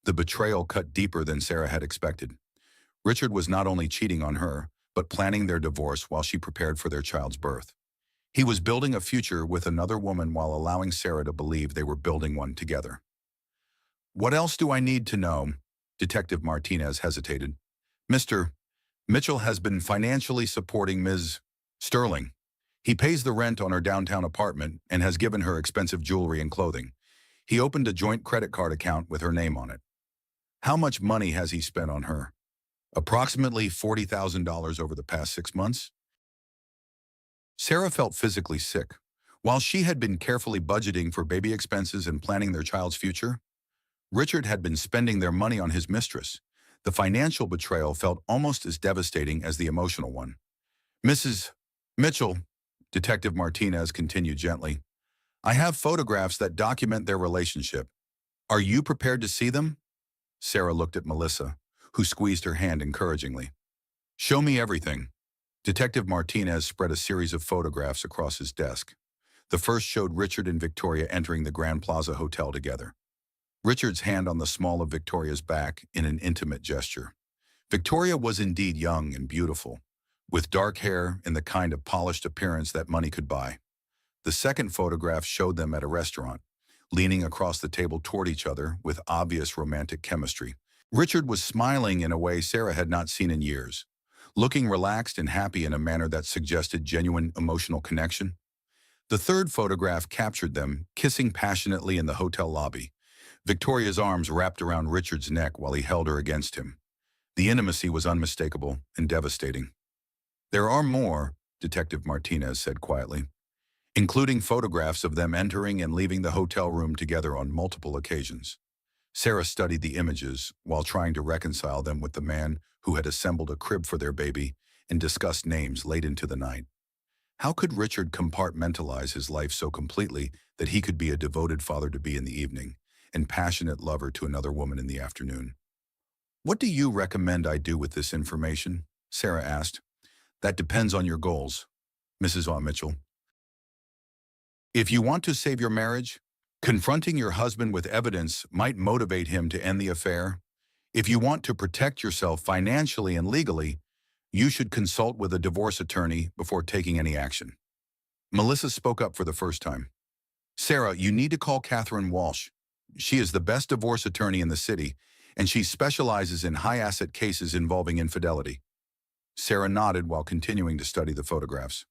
The betrayal cut deeper than Sarah had expected. Richard was not only cheating on her, but planning their divorce while she prepared for their child's birth. He was building a future with another woman while allowing Sarah to believe they were building one together. What else do I need to know? Detective Martinez hesitated. Mr. Mitchell has been financially supporting Ms. Sterling. He pays the rent on her downtown apartment and has given her expensive jewelry and clothing. He opened a joint credit card account with her name on it. How much money has he spent on her? Approximately $40,000 over the past 6 months. Sarah felt physically sick. While she had been carefully budgeting for baby expenses and planning their child's future, Richard had been spending their money on his mistress. The financial betrayal felt almost as devastating as the emotional one. Mrs. Mitchell, Detective Martinez continued gently, I have photographs that document their relationship. Are you prepared to see them? Sarah looked at Melissa, who squeezed her hand encouragingly. Show me everything. Detective Martinez spread a series of photographs across his desk. The first showed Richard and Victoria entering the Grand Plaza Hotel together. Richard's hand on the small of Victoria's back in an intimate gesture. Victoria was indeed young and beautiful, with dark hair and the kind of polished appearance that money could buy. The second photograph showed them at a restaurant, leaning across the table toward each other with obvious romantic chemistry. Richard was smiling in a way Sarah had not seen in years, looking relaxed and happy in a manner that suggested genuine emotional connection. The third photograph captured them kissing passionately in the hotel lobby, Victoria's arms wrapped around Richard's neck while he held her against him. The intimacy was unmistakable and devastating. There are more, Detective Martinez said quietly, including photographs of them entering and leaving the hotel room together on multiple occasions. Sarah studied the images while trying to reconcile them with the man who had assembled a crib for their baby and discussed names late into the night. How could Richard compartmentalize his life so completely that he could be a devoted father-to-be in the evening and passionate lover to another woman in the afternoon? What do you recommend I do with this information? Sarah asked. That depends on your goals, Mrs. Mitchell. If you want to save your marriage, confronting your husband with evidence might motivate him to end the affair. If you want to protect yourself financially and legally, you should consult with a divorce attorney before taking any action. Melissa spoke up for the first time. Sarah, you need to call Catherine Walsh. She is the best divorce attorney in the city, and she specializes in high-asset cases involving infidelity. Sarah nodded while continuing to study the photographs.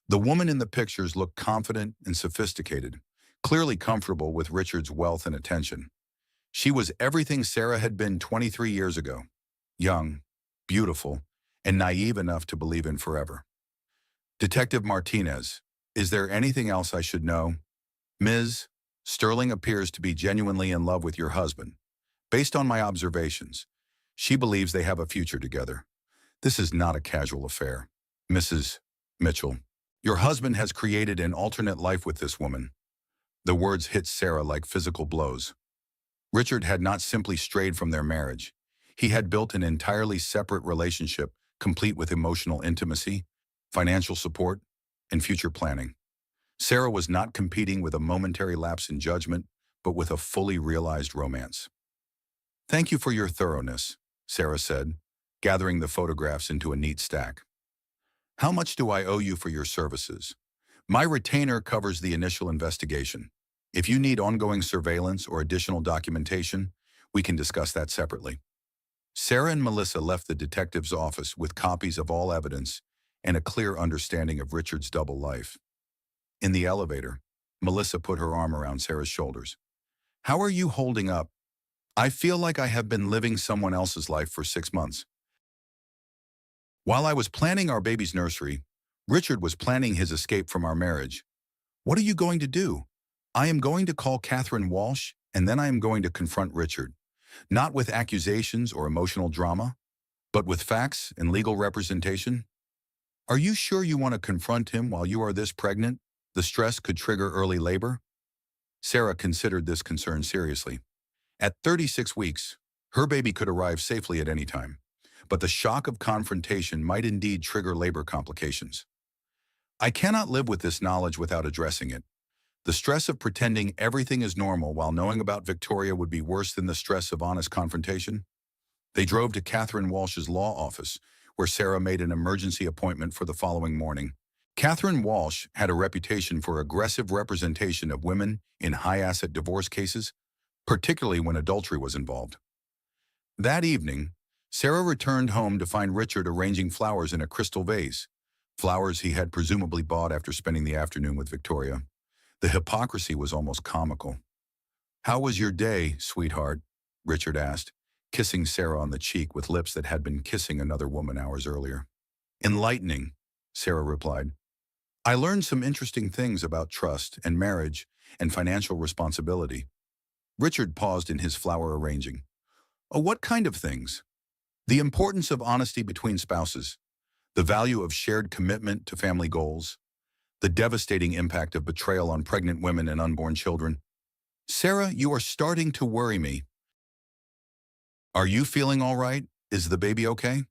The woman in the pictures looked confident and sophisticated, clearly comfortable with Richard's wealth and attention. She was everything Sarah had been 23 years ago, young, beautiful, and naive enough to believe in forever. Detective Martinez, is there anything else I should know? Ms. Sterling appears to be genuinely in love with your husband. Based on my observations, she believes they have a future together. This is not a casual affair. Mrs. Mitchell, your husband has created an alternate life with this woman. The words hit Sarah like physical blows. Richard had not simply strayed from their marriage. He had built an entirely separate relationship, complete with emotional intimacy, financial support, and future planning. Sarah was not competing with a momentary lapse in judgment, but with a fully realized romance. Thank you for your thoroughness, Sarah said, gathering the photographs into a neat stack. How much do I owe you for your services? My retainer covers the initial investigation. If you need ongoing surveillance or additional documentation, we can discuss that separately. Sarah and Melissa left the detective's office with copies of all evidence and a clear understanding of Richard's double life. In the elevator, Melissa put her arm around Sarah's shoulders. How are you holding up? I feel like I have been living someone else's life for 6 months. While I was planning our baby's nursery, Richard was planning his escape from our marriage. What are you going to do? I am going to call Catherine Walsh, and then I am going to confront Richard. Not with accusations or emotional drama, but with facts and legal representation. Are you sure you want to confront him while you are this pregnant? The stress could trigger early labor? Sarah considered this concern seriously. At 36 weeks, her baby could arrive safely at any time, but the shock of confrontation might indeed trigger labor complications. I cannot live with this knowledge without addressing it. The stress of pretending everything is normal while knowing about Victoria would be worse than the stress of honest confrontation. They drove to Catherine Walsh's law office, where Sarah made an emergency appointment for the following morning. Catherine Walsh had a reputation for aggressive representation of women in high-asset divorce cases, particularly when adultery was involved. That evening, Sarah returned home to find Richard arranging flowers in a crystal vase, flowers he had presumably bought after spending the afternoon with Victoria. The hypocrisy was almost comical. "How was your day, sweetheart?" Richard asked, kissing Sarah on the cheek with lips that had been kissing another woman hours earlier. "Enlightening," Sarah replied. "I learned some interesting things about trust and marriage and financial responsibility." Richard paused in his flower arranging. "Oh, what kind of things?" "The importance of honesty between spouses, the value of shared commitment to family goals, the devastating impact of betrayal on pregnant women and unborn children." "Sarah, you are starting to worry me." "Are you feeling all right? Is the baby okay?"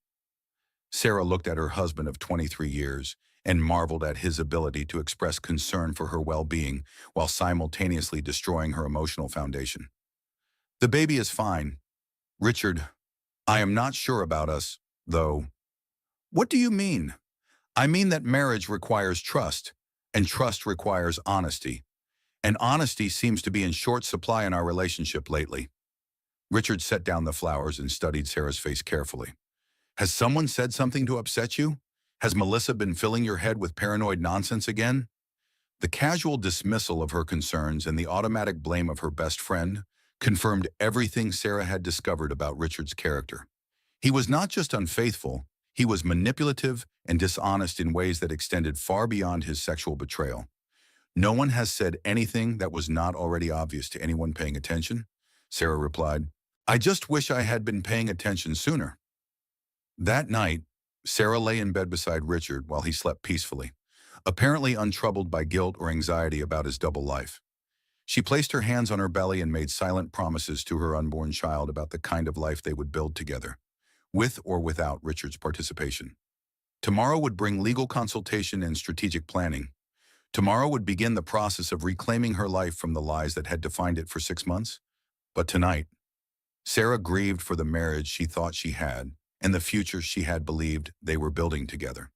Sarah looked at her husband of 23 years and marveled at his ability to express concern for her well-being while simultaneously destroying her emotional foundation. "The baby is fine. Richard, I am not sure about us, though." "What do you mean?" "I mean that marriage requires trust, and trust requires honesty. And honesty seems to be in short supply in our relationship lately." Richard set down the flowers and studied Sarah's face carefully. "Has someone said something to upset you? Has Melissa been filling your head with paranoid nonsense again?" The casual dismissal of her concerns and the automatic blame of her best friend confirmed everything Sarah had discovered about Richard's character. He was not just unfaithful, he was manipulative and dishonest in ways that extended far beyond his sexual betrayal. "No one has said anything that was not already obvious to anyone paying attention," Sarah replied. "I just wish I had been paying attention sooner." That night, Sarah lay in bed beside Richard while he slept peacefully, apparently untroubled by guilt or anxiety about his double life. She placed her hands on her belly and made silent promises to her unborn child about the kind of life they would build together, with or without Richard's participation. Tomorrow would bring legal consultation and strategic planning. Tomorrow would begin the process of reclaiming her life from the lies that had defined it for 6 months. But tonight, Sarah grieved for the marriage she thought she had and the future she had believed they were building together.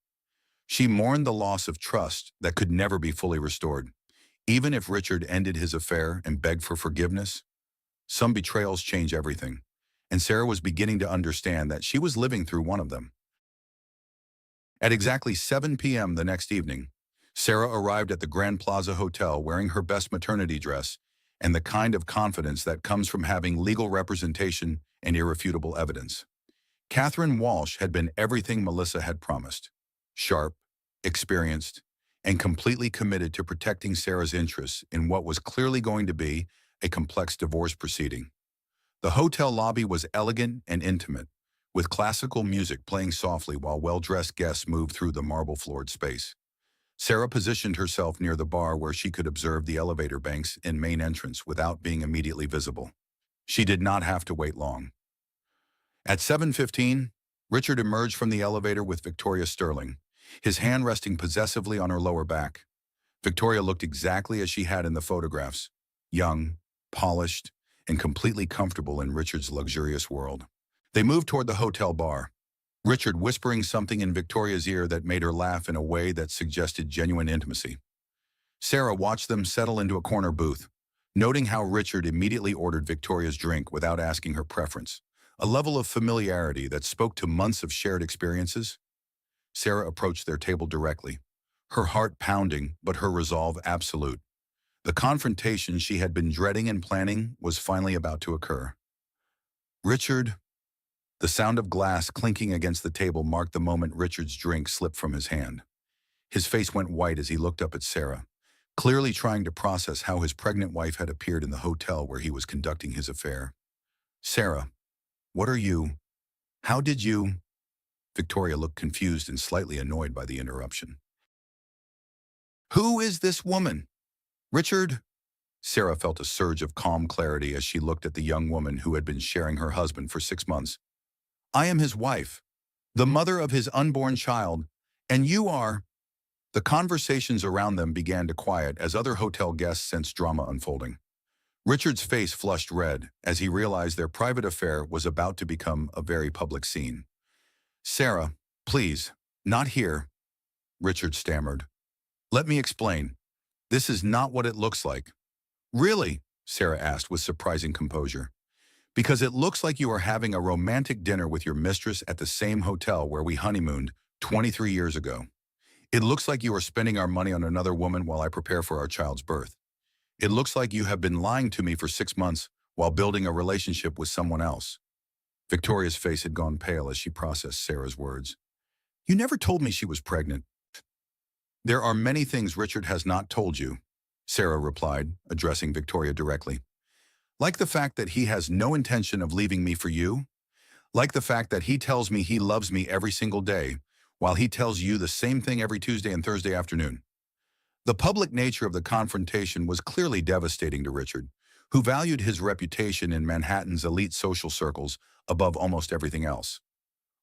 She mourned the loss of trust that could never be fully restored. Even if Richard ended his affair and begged for forgiveness, some betrayals change everything, and Sarah was beginning to understand that she was living through one of them. At exactly 7 p.m. the next evening, Sarah arrived at the Grand Plaza Hotel wearing her best maternity dress and the kind of confidence that comes from having legal representation and irrefutable evidence. Catherine Walsh had been everything Melissa had promised: sharp, experienced, and completely committed to protecting Sarah's interests in what was clearly going to be a complex divorce proceeding. The hotel lobby was elegant and intimate, with classical music playing softly while well-dressed guests moved through the marble-floored space. Sarah positioned herself near the bar where she could observe the elevator banks and main entrance without being immediately visible. She did not have to wait long. At 7:15, Richard emerged from the elevator with Victoria Sterling, his hand resting possessively on her lower back. Victoria looked exactly as she had in the photographs: young, polished, and completely comfortable in Richard's luxurious world. They moved toward the hotel bar, Richard whispering something in Victoria's ear that made her laugh in a way that suggested genuine intimacy. Sarah watched them settle into a corner booth, noting how Richard immediately ordered Victoria's drink without asking her preference, a level of familiarity that spoke to months of shared experiences. Sarah approached their table directly, her heart pounding but her resolve absolute. The confrontation she had been dreading and planning was finally about to occur. Richard, the sound of glass clinking against the table marked the moment Richard's drink slipped from his hand. His face went white as he looked up at Sarah, clearly trying to process how his pregnant wife had appeared in the hotel where he was conducting his affair. Sarah, what are you? How did you? Victoria looked confused and slightly annoyed by the interruption. Who is this woman? Richard? Sarah felt a surge of calm clarity as she looked at the young woman who had been sharing her husband for 6 months. I am his wife, the mother of his unborn child, and you are. The conversations around them began to quiet as other hotel guests sensed drama unfolding. Richard's face flushed red as he realized their private affair was about to become a very public scene. Sarah, please, not here, Richard stammered. Let me explain. This is not what it looks like. Really? Sarah asked with surprising composure. Because it looks like you are having a romantic dinner with your mistress at the same hotel where we honeymooned 23 years ago. It looks like you are spending our money on another woman while I prepare for our child's birth. It looks like you have been lying to me for 6 months while building a relationship with someone else. Victoria's face had gone pale as she processed Sarah's words. You never told me she was pregnant. There are many things Richard has not told you, Sarah replied, addressing Victoria directly. Like the fact that he has no intention of leaving me for you. Like the fact that he tells me he loves me every single day, while he tells you the same thing every Tuesday and Thursday afternoon. The public nature of the confrontation was clearly devastating to Richard, who valued his reputation in Manhattan's elite social circles above almost everything else.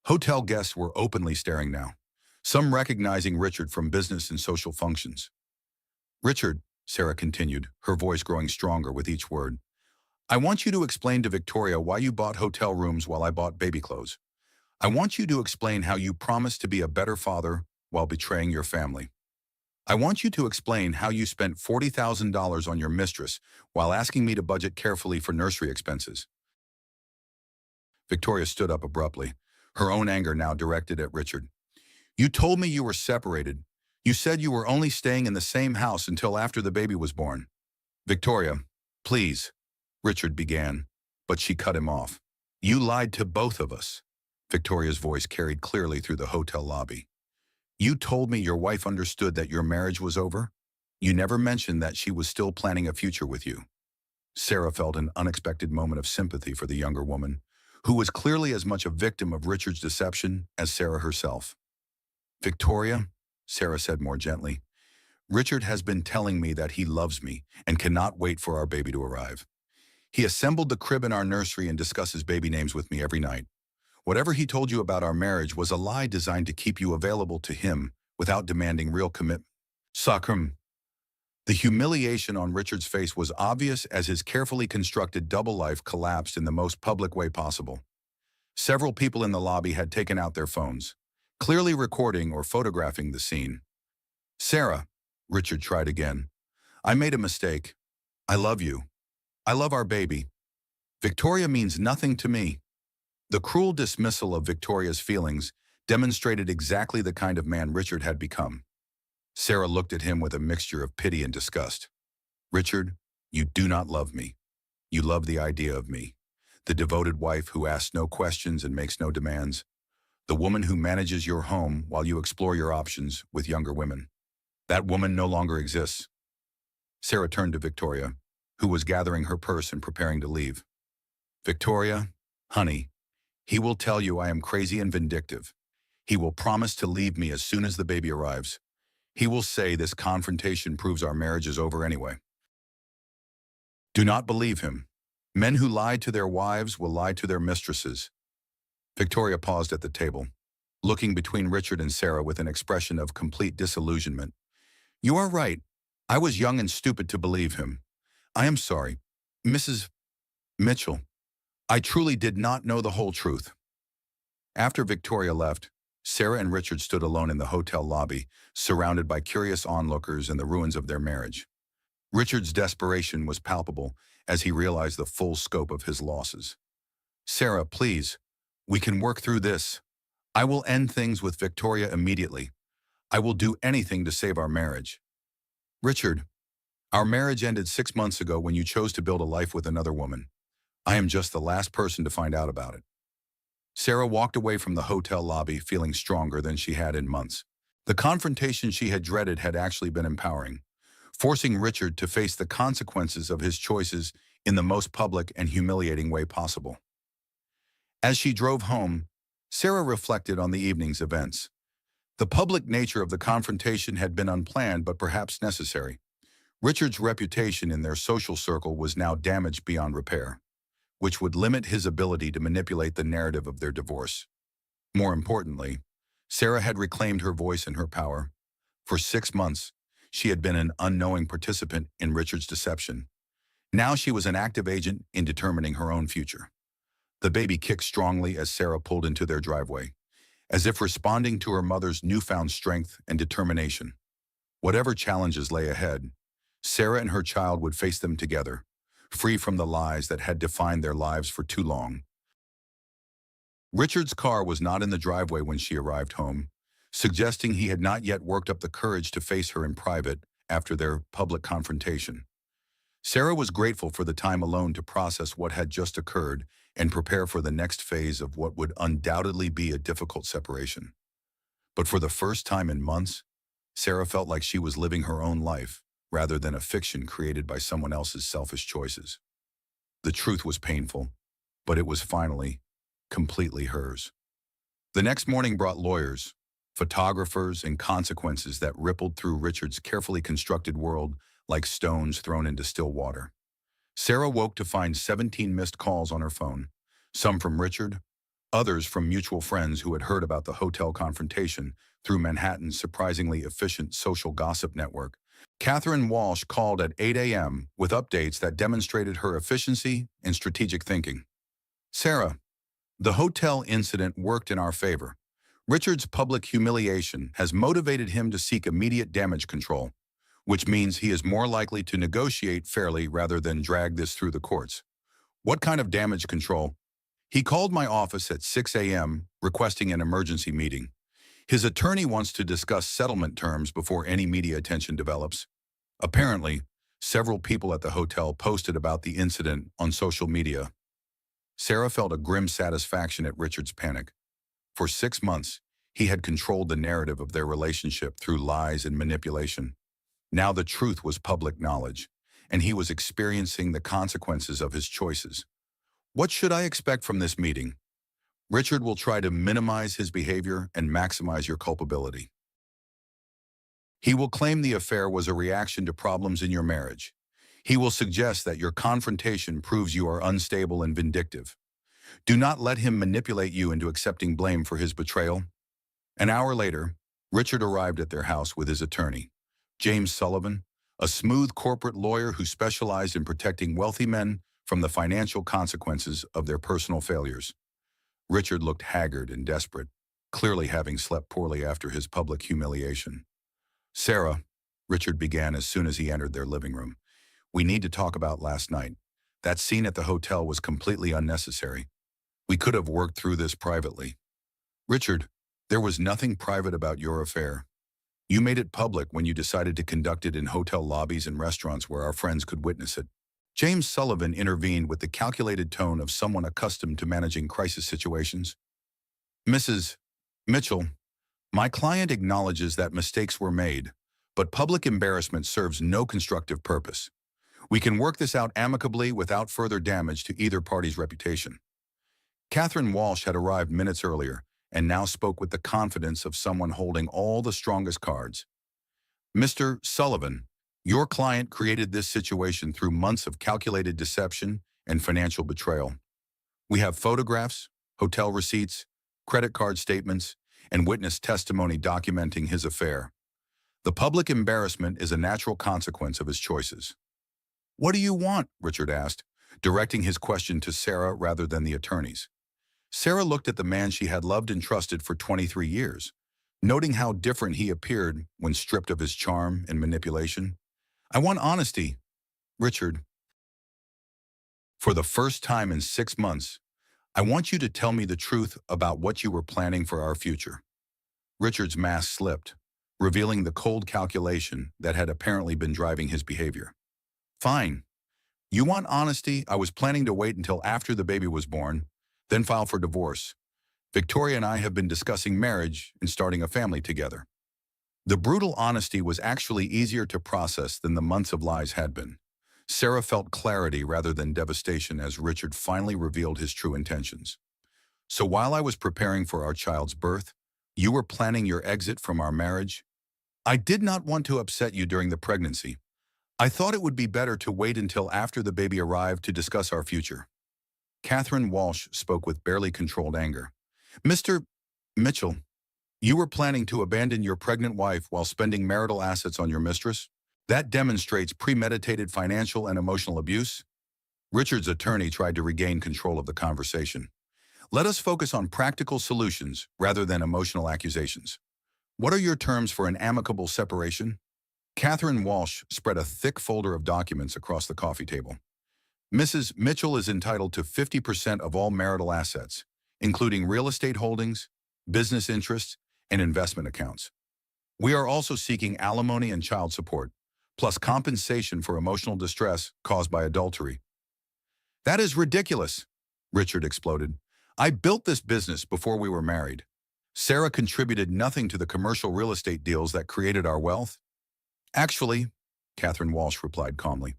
Hotel guests were openly staring now, some recognizing Richard from business and social functions. Richard, Sarah continued, her voice growing stronger with each word, I want you to explain to Victoria why you bought hotel rooms while I bought baby clothes. I want you to explain how you promised to be a better father while betraying your family. I want you to explain how you spent $40,000 on your mistress while asking me to budget carefully for nursery expenses. Victoria stood up abruptly, her own anger now directed at Richard. You told me you were separated. You said you were only staying in the same house until after the baby was born. Victoria, please, Richard began, but she cut him off. You lied to both of us. Victoria's voice carried clearly through the hotel lobby. You told me your wife understood that your marriage was over. You never mentioned that she was still planning a future with you. Sarah felt an unexpected moment of sympathy for the younger woman, who was clearly as much a victim of Richard's deception as Sarah herself. Victoria, Sarah said more gently, Richard has been telling me that he loves me and cannot wait for our baby to arrive. He assembled the crib in our nursery and discusses baby names with me every night. Whatever he told you about our marriage was a lie designed to keep you available to him without demanding real commitment. Sakram. The humiliation on Richard's face was obvious as his carefully constructed double life collapsed in the most public way possible. Several people in the lobby had taken out their phones, clearly recording or photographing the scene. Sarah, Richard tried again. I made a mistake. I love you. I love our baby. Victoria means nothing to me. The cruel dismissal of Victoria's feelings demonstrated exactly the kind of man Richard had become. Sarah looked at him with a mixture of pity and disgust. Richard, you do not love me. You love the idea of me, the devoted wife who asks no questions and makes no demands, the woman who manages your home while you explore your options with younger women. That woman no longer exists. Sarah turned to Victoria, who was gathering her purse and preparing to leave. Victoria, honey, he will tell you I am crazy and vindictive. He will promise to leave me as soon as the baby arrives. He will say this confrontation proves our marriage is over anyway. Do not believe him. Men who lie to their wives will lie to their mistresses. Victoria paused at the table, looking between Richard and Sarah with an expression of complete disillusionment. You are right. I was young and stupid to believe him. I am sorry. Mrs. Mitchell, I truly did not know the whole truth. After Victoria left, Sarah and Richard stood alone in the hotel lobby, surrounded by curious onlookers and the ruins of their marriage. Richard's desperation was palpable as he realized the full scope of his losses. Sarah, please, we can work through this. I will end things with Victoria immediately. I will do anything to save our marriage. Richard, our marriage ended 6 months ago when you chose to build a life with another woman. I am just the last person to find out about it. Sarah walked away from the hotel lobby feeling stronger than she had in months. The confrontation she had dreaded had actually been empowering, forcing Richard to face the consequences of his choices in the most public and humiliating way possible. As she drove home, Sarah reflected on the evening's events. The public nature of the confrontation had been unplanned but perhaps necessary. Richard's reputation in their social circle was now damaged beyond repair, which would limit his ability to manipulate the narrative of their divorce. More importantly, Sarah had reclaimed her voice and her power. For 6 months, she had been an unknowing participant in Richard's deception. Now she was an active agent in determining her own future. The baby kicked strongly as Sarah pulled into their driveway, as if responding to her mother's newfound strength and determination. Whatever challenges lay ahead, Sarah and her child would face them together, free from the lies that had defined their lives for too long. Richard's car was not in the driveway when she arrived home, suggesting he had not yet worked up the courage to face her in private after their public confrontation. Sarah was grateful for the time alone to process what had just occurred and prepare for the next phase of what would undoubtedly be a difficult separation. But for the first time in months, Sarah felt like she was living her own life, rather than a fiction created by someone else's selfish choices. The truth was painful, but it was finally, completely hers. The next morning brought lawyers, photographers, and consequences that rippled through Richard's carefully constructed world like stones thrown into still water. Sarah woke to find 17 missed calls on her phone, some from Richard, others from mutual friends who had heard about the hotel confrontation through Manhattan's surprisingly efficient social gossip network. Catherine Walsh called at 8 a.m. with updates that demonstrated her efficiency and strategic thinking. Sarah, the hotel incident worked in our favor. Richard's public humiliation has motivated him to seek immediate damage control, which means he is more likely to negotiate fairly rather than drag this through the courts. What kind of damage control? He called my office at 6 a.m. requesting an emergency meeting. His attorney wants to discuss settlement terms before any media attention develops. Apparently, several people at the hotel posted about the incident on social media. Sarah felt a grim satisfaction at Richard's panic. For 6 months, he had controlled the narrative of their relationship through lies and manipulation. Now the truth was public knowledge, and he was experiencing the consequences of his choices. What should I expect from this meeting? Richard will try to minimize his behavior and maximize your culpability. He will claim the affair was a reaction to problems in your marriage. He will suggest that your confrontation proves you are unstable and vindictive. Do not let him manipulate you into accepting blame for his betrayal. An hour later, Richard arrived at their house with his attorney, James Sullivan, a smooth corporate lawyer who specialized in protecting wealthy men from the financial consequences of their personal failures. Richard looked haggard and desperate, clearly having slept poorly after his public humiliation. Sarah, Richard began as soon as he entered their living room, we need to talk about last night. That scene at the hotel was completely unnecessary. We could have worked through this privately. Richard, there was nothing private about your affair. You made it public when you decided to conduct it in hotel lobbies and restaurants where our friends could witness it. James Sullivan intervened with the calculated tone of someone accustomed to managing crisis situations. Mrs. Mitchell, my client acknowledges that mistakes were made, but public embarrassment serves no constructive purpose. We can work this out amicably without further damage to either party's reputation. Catherine Walsh had arrived minutes earlier and now spoke with the confidence of someone holding all the strongest cards. Mr. Sullivan, your client created this situation through months of calculated deception and financial betrayal. We have photographs, hotel receipts, credit card statements, and witness testimony documenting his affair. The public embarrassment is a natural consequence of his choices. What do you want? Richard asked, directing his question to Sarah rather than the attorneys. Sarah looked at the man she had loved and trusted for 23 years, noting how different he appeared when stripped of his charm and manipulation. "I want honesty, Richard. For the first time in 6 months, I want you to tell me the truth about what you were planning for our future." Richard's mask slipped, revealing the cold calculation that had apparently been driving his behavior. "Fine. You want honesty? I was planning to wait until after the baby was born, then file for divorce. Victoria and I have been discussing marriage and starting a family together." The brutal honesty was actually easier to process than the months of lies had been. Sarah felt clarity rather than devastation as Richard finally revealed his true intentions. "So while I was preparing for our child's birth, you were planning your exit from our marriage? I did not want to upset you during the pregnancy. I thought it would be better to wait until after the baby arrived to discuss our future." Catherine Walsh spoke with barely controlled anger. "Mr. Mitchell, you were planning to abandon your pregnant wife while spending marital assets on your mistress? That demonstrates premeditated financial and emotional abuse." Richard's attorney tried to regain control of the conversation. "Let us focus on practical solutions rather than emotional accusations. What are your terms for an amicable separation?" Catherine Walsh spread a thick folder of documents across the coffee table. "Mrs. Mitchell is entitled to 50% of all marital assets, including real estate holdings, business interests, and investment accounts. We are also seeking alimony and child support, plus compensation for emotional distress caused by adultery." "That is ridiculous," Richard exploded. "I built this business before we were married. Sarah contributed nothing to the commercial real estate deals that created our wealth." "Actually," Catherine Walsh replied calmly,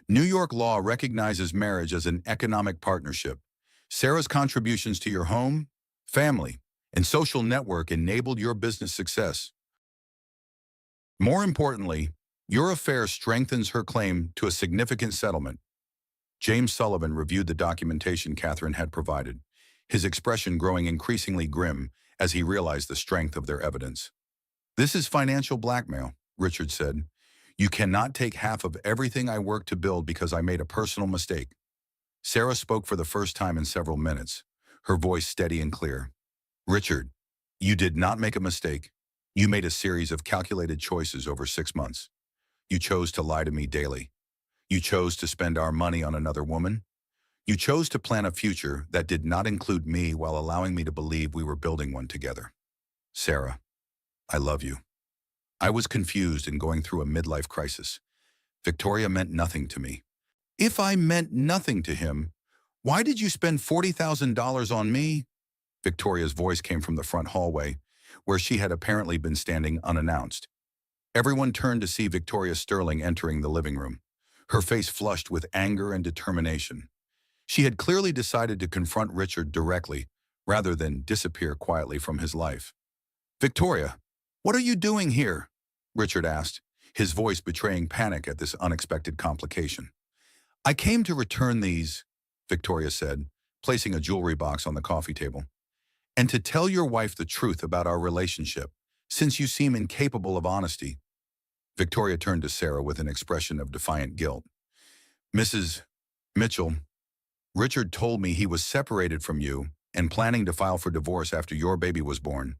"New York law recognizes marriage as an economic partnership. Sarah's contributions to your home, family, and social network enabled your business success. More importantly, your affair strengthens her claim to a significant settlement." James Sullivan reviewed the documentation Catherine had provided, his expression growing increasingly grim as he realized the strength of their evidence. "This is financial blackmail," Richard said. "You cannot take half of everything I worked to build because I made a personal mistake." Sarah spoke for the first time in several minutes, her voice steady and clear. "Richard, you did not make a mistake. You made a series of calculated choices over 6 months. You chose to lie to me daily. You chose to spend our money on another woman. You chose to plan a future that did not include me while allowing me to believe we were building one together. Sarah, I love you. I was confused and going through a midlife crisis. Victoria meant nothing to me. If I meant nothing to him, why did you spend $40,000 on me?" Victoria's voice came from the front hallway, where she had apparently been standing unannounced. Everyone turned to see Victoria Sterling entering the living room, her face flushed with anger and determination. She had clearly decided to confront Richard directly, rather than disappear quietly from his life. "Victoria, what are you doing here?" Richard asked, his voice betraying panic at this unexpected complication. "I came to return these," Victoria said, placing a jewelry box on the coffee table, "and to tell your wife the truth about our relationship, since you seem incapable of honesty." Victoria turned to Sarah with an expression of defiant guilt. "Mrs. Mitchell, Richard told me he was separated from you and planning to file for divorce after your baby was born.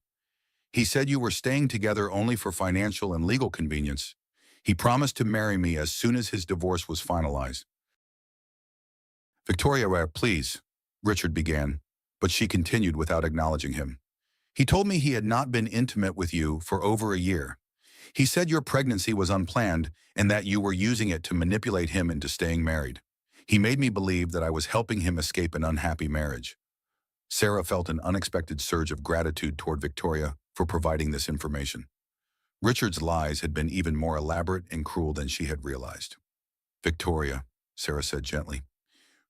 He said you were staying together only for financial and legal convenience. He promised to marry me as soon as his divorce was finalized." "Victoria, please," Richard began, but she continued without acknowledging him. "He told me he had not been intimate with you for over a year. He said your pregnancy was unplanned and that you were using it to manipulate him into staying married. He made me believe that I was helping him escape an unhappy marriage." Sarah felt an unexpected surge of gratitude toward Victoria for providing this information. Richard's lies had been even more elaborate and cruel than she had realized. "Victoria," Sarah said gently,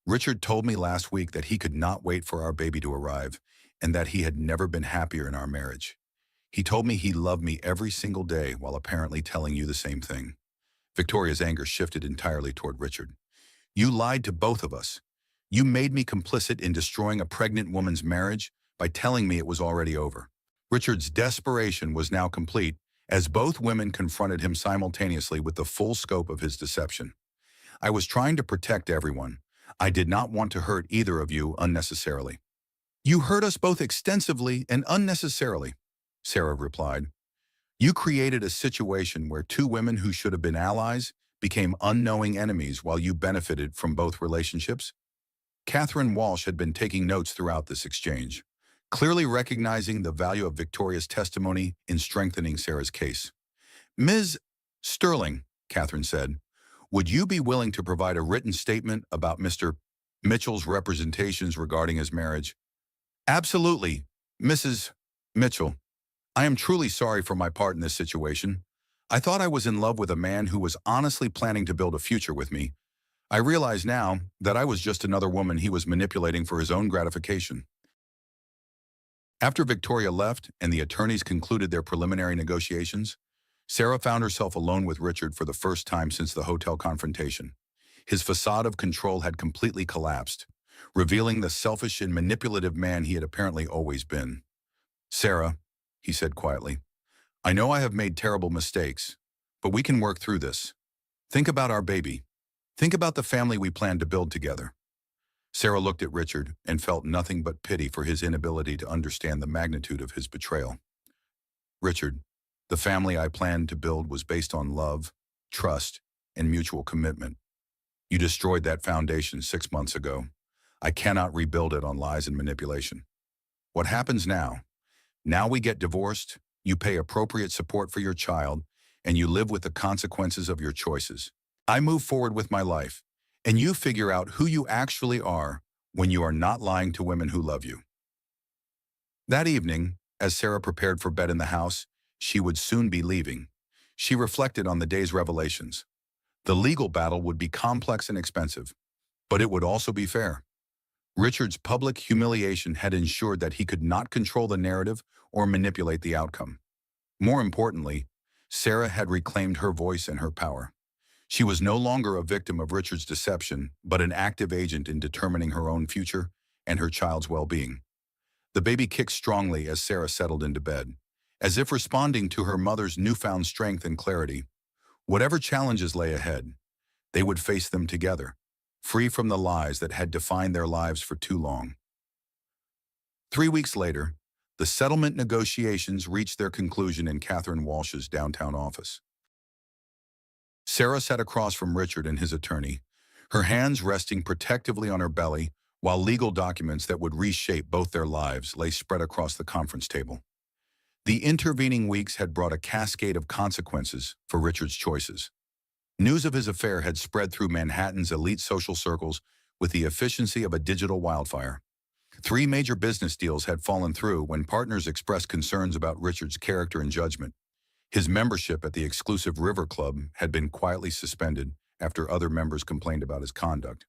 "Richard told me last week that he could not wait for our baby to arrive and that he had never been happier in our marriage. He told me he loved me every single day while apparently telling you the same thing." Victoria's anger shifted entirely toward Richard. "You lied to both of us. You made me complicit in destroying a pregnant woman's marriage by telling me it was already over." Richard's desperation was now complete as both women confronted him simultaneously with the full scope of his deception. "I was trying to protect everyone. I did not want to hurt either of you unnecessarily. You hurt us both extensively and unnecessarily, Sarah replied. You created a situation where two women who should have been allies became unknowing enemies while you benefited from both relationships. Catherine Walsh had been taking notes throughout this exchange, clearly recognizing the value of Victoria's testimony in strengthening Sarah's case. Ms. Sterling, Catherine said, would you be willing to provide a written statement about Mr. Mitchell's representations regarding his marriage? Absolutely, Mrs. Mitchell. I am truly sorry for my part in this situation. I thought I was in love with a man who was honestly planning to build a future with me. I realize now that I was just another woman he was manipulating for his own gratification. After Victoria left and the attorneys concluded their preliminary negotiations, Sarah found herself alone with Richard for the first time since the hotel confrontation. His facade of control had completely collapsed, revealing the selfish and manipulative man he had apparently always been. Sarah, he said quietly, I know I have made terrible mistakes, but we can work through this. Think about our baby. Think about the family we plan to build together. Sarah looked at Richard and felt nothing but pity for his inability to understand the magnitude of his betrayal. Richard, the family I planned to build was based on love, trust, and mutual commitment. You destroyed that foundation 6 months ago. I cannot rebuild it on lies and manipulation. What happens now? Now we get divorced, you pay appropriate support for your child, and you live with the consequences of your choices. I move forward with my life, and you figure out who you actually are when you are not lying to women who love you. That evening, as Sarah prepared for bed in the house she would soon be leaving, she reflected on the day's revelations. The legal battle would be complex and expensive, but it would also be fair. Richard's public humiliation had ensured that he could not control the narrative or manipulate the outcome. More importantly, Sarah had reclaimed her voice and her power. She was no longer a victim of Richard's deception, but an active agent in determining her own future and her child's well-being. The baby kicked strongly as Sarah settled into bed, as if responding to her mother's newfound strength and clarity. Whatever challenges lay ahead, they would face them together, free from the lies that had defined their lives for too long. 3 weeks later, the settlement negotiations reached their conclusion in Catherine Walsh's downtown office. Sarah sat across from Richard and his attorney, her hands resting protectively on her belly, while legal documents that would reshape both their lives lay spread across the conference table. The intervening weeks had brought a cascade of consequences for Richard's choices. News of his affair had spread through Manhattan's elite social circles with the efficiency of a digital wildfire. 3 major business deals had fallen through when partners expressed concerns about Richard's character and judgment. His membership at the exclusive River Club had been quietly suspended after other members complained about his conduct.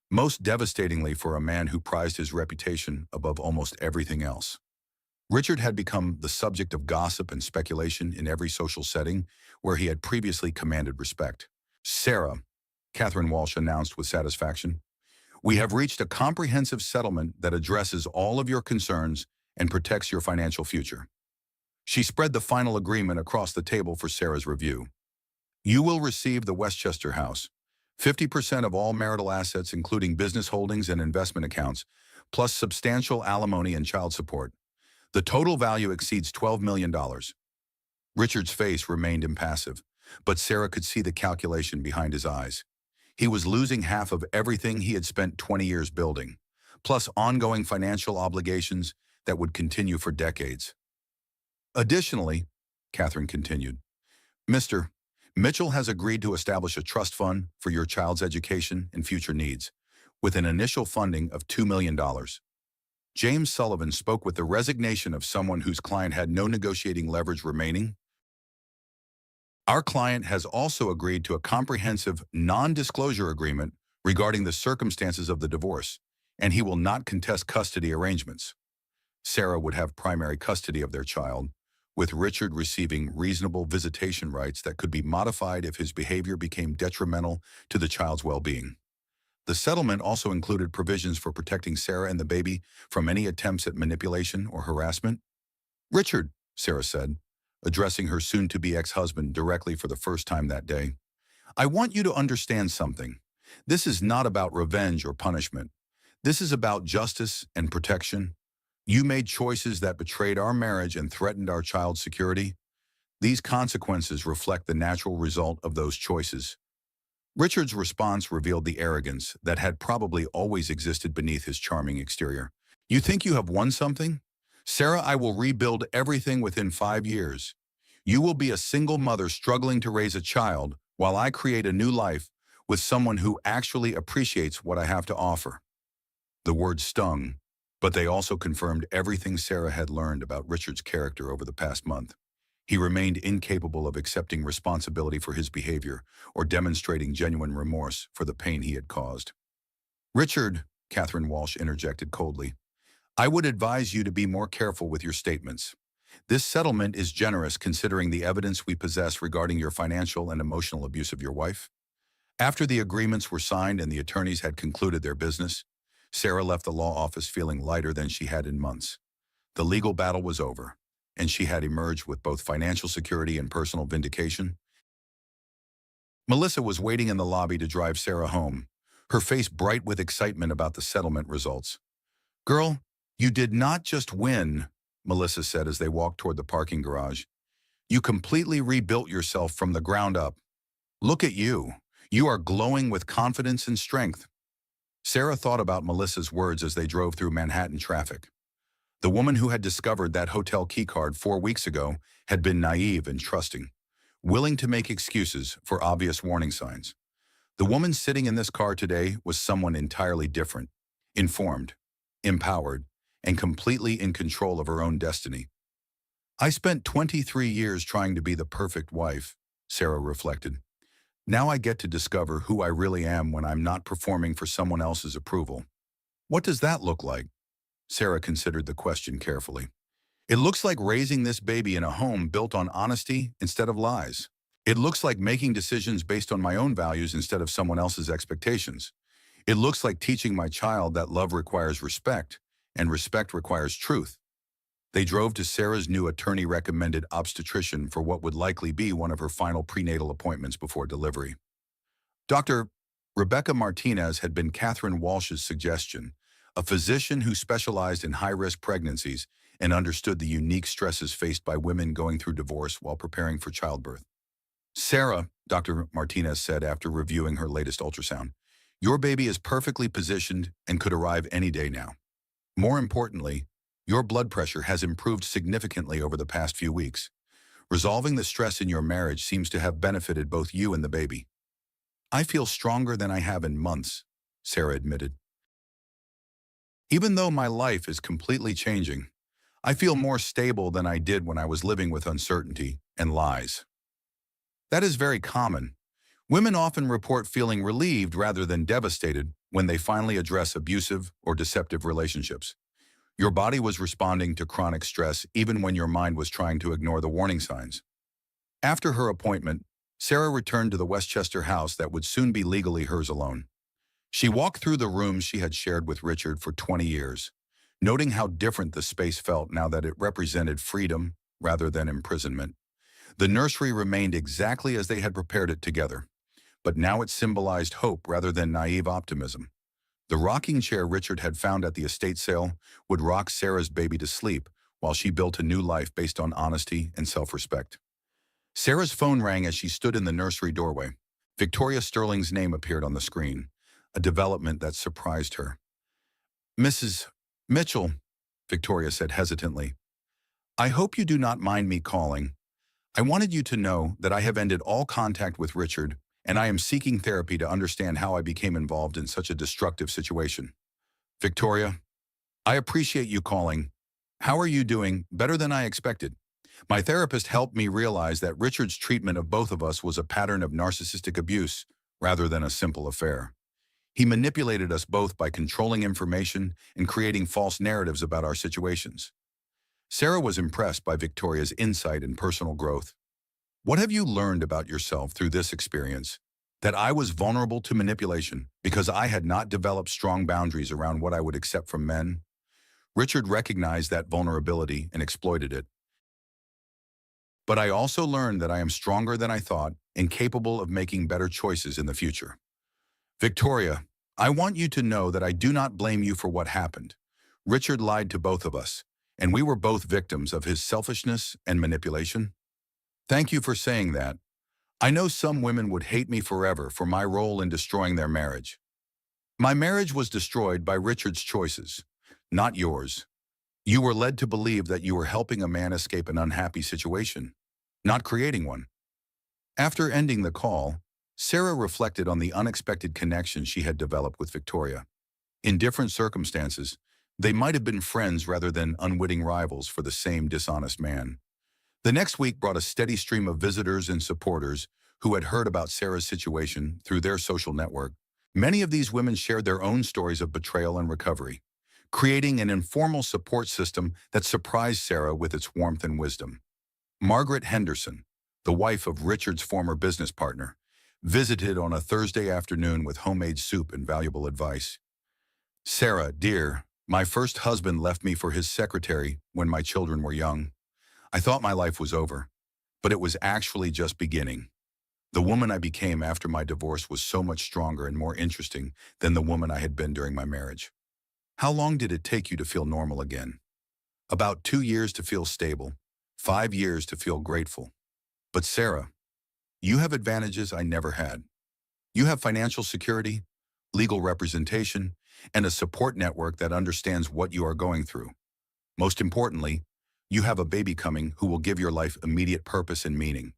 Most devastatingly for a man who prized his reputation above almost everything else. Richard had become the subject of gossip and speculation in every social setting where he had previously commanded respect. Sarah, Catherine Walsh announced with satisfaction, we have reached a comprehensive settlement that addresses all of your concerns and protects your financial future. She spread the final agreement across the table for Sarah's review. You will receive the Westchester house, 50% of all marital assets including business holdings and investment accounts, plus substantial alimony and child support. The total value exceeds $12 million. Richard's face remained impassive, but Sarah could see the calculation behind his eyes. He was losing half of everything he had spent 20 years building, plus ongoing financial obligations that would continue for decades. Additionally, Catherine continued, Mr. Mitchell has agreed to establish a trust fund for your child's education and future needs, with an initial funding of $2 million. James Sullivan spoke with the resignation of someone whose client had no negotiating leverage remaining. Our client has also agreed to a comprehensive non-disclosure agreement regarding the circumstances of the divorce, and he will not contest custody arrangements. Sarah would have primary custody of their child, with Richard receiving reasonable visitation rights that could be modified if his behavior became detrimental to the child's well-being. The settlement also included provisions for protecting Sarah and the baby from any attempts at manipulation or harassment. Richard, Sarah said, addressing her soon-to-be ex-husband directly for the first time that day, I want you to understand something. This is not about revenge or punishment. This is about justice and protection. You made choices that betrayed our marriage and threatened our child's security. These consequences reflect the natural result of those choices. Richard's response revealed the arrogance that had probably always existed beneath his charming exterior. You think you have won something? Sarah, I will rebuild everything within 5 years. You will be a single mother struggling to raise a child while I create a new life with someone who actually appreciates what I have to offer. The words stung, but they also confirmed everything Sarah had learned about Richard's character over the past month. He remained incapable of accepting responsibility for his behavior or demonstrating genuine remorse for the pain he had caused. Richard, Catherine Walsh interjected coldly, I would advise you to be more careful with your statements. This settlement is generous considering the evidence we possess regarding your financial and emotional abuse of your wife. After the agreements were signed and the attorneys had concluded their business, Sarah left the law office feeling lighter than she had in months. The legal battle was over, and she had emerged with both financial security and personal vindication. Melissa was waiting in the lobby to drive Sarah home, her face bright with excitement about the settlement results. Girl, you did not just win, Melissa said as they walked toward the parking garage. You completely rebuilt yourself from the ground up. Look at you. You are glowing with confidence and strength. Sarah thought about Melissa's words as they drove through Manhattan traffic. The woman who had discovered that hotel keycard 4 weeks ago had been naive and trusting, willing to make excuses for obvious warning signs. The woman sitting in this car today was someone entirely different, informed, empowered, and completely in control of her own destiny. I spent 23 years trying to be the perfect wife, Sarah reflected. Now I get to discover who I really am when I'm not performing for someone else's approval. What does that look like? Sarah considered the question carefully. It looks like raising this baby in a home built on honesty instead of lies. It looks like making decisions based on my own values instead of someone else's expectations. It looks like teaching my child that love requires respect, and respect requires truth. They drove to Sarah's new attorney-recommended obstetrician for what would likely be one of her final prenatal appointments before delivery. Dr. Rebecca Martinez had been Catherine Walsh's suggestion, a physician who specialized in high-risk pregnancies and understood the unique stresses faced by women going through divorce while preparing for childbirth. Sarah, Dr. Martinez said after reviewing her latest ultrasound, your baby is perfectly positioned and could arrive any day now. More importantly, your blood pressure has improved significantly over the past few weeks. Resolving the stress in your marriage seems to have benefited both you and the baby. I feel stronger than I have in months, Sarah admitted. Even though my life is completely changing, I feel more stable than I did when I was living with uncertainty and lies. That is very common. Women often report feeling relieved rather than devastated when they finally address abusive or deceptive relationships. Your body was responding to chronic stress even when your mind was trying to ignore the warning signs. After her appointment, Sarah returned to the Westchester house that would soon be legally hers alone. She walked through the rooms she had shared with Richard for 20 years, noting how different the space felt now that it represented freedom rather than imprisonment. The nursery remained exactly as they had prepared it together, but now it symbolized hope rather than naive optimism. The rocking chair Richard had found at the estate sale would rock Sarah's baby to sleep while she built a new life based on honesty and self-respect. Sarah's phone rang as she stood in the nursery doorway. Victoria Sterling's name appeared on the screen, a development that surprised her. Mrs. Mitchell, Victoria said hesitantly, I hope you do not mind me calling. I wanted you to know that I have ended all contact with Richard, and I am seeking therapy to understand how I became involved in such a destructive situation. Victoria, I appreciate you calling. How are you doing? Better than I expected. My therapist helped me realize that Richard's treatment of both of us was a pattern of narcissistic abuse rather than a simple affair. He manipulated us both by controlling information and creating false narratives about our situations. Sarah was impressed by Victoria's insight and personal growth. What have you learned about yourself through this experience? That I was vulnerable to manipulation because I had not developed strong boundaries around what I would accept from men. Richard recognized that vulnerability and exploited it. But I also learned that I am stronger than I thought and capable of making better choices in the future. Victoria, I want you to know that I do not blame you for what happened. Richard lied to both of us, and we were both victims of his selfishness and manipulation. Thank you for saying that. I know some women would hate me forever for my role in destroying their marriage. My marriage was destroyed by Richard's choices, not yours. You were led to believe that you were helping a man escape an unhappy situation, not creating one. After ending the call, Sarah reflected on the unexpected connection she had developed with Victoria. In different circumstances, they might have been friends rather than unwitting rivals for the same dishonest man. The next week brought a steady stream of visitors and supporters who had heard about Sarah's situation through their social network. Many of these women shared their own stories of betrayal and recovery, creating an informal support system that surprised Sarah with its warmth and wisdom. Margaret Henderson, the wife of Richard's former business partner, visited on a Thursday afternoon with homemade soup and valuable advice. Sarah, dear, my first husband left me for his secretary when my children were young. I thought my life was over, but it was actually just beginning. The woman I became after my divorce was so much stronger and more interesting than the woman I had been during my marriage. How long did it take you to feel normal again? About 2 years to feel stable, 5 years to feel grateful. But Sarah, you have advantages I never had. You have financial security, legal representation, and a support network that understands what you are going through. Most importantly, you have a baby coming who will give your life immediate purpose and meaning.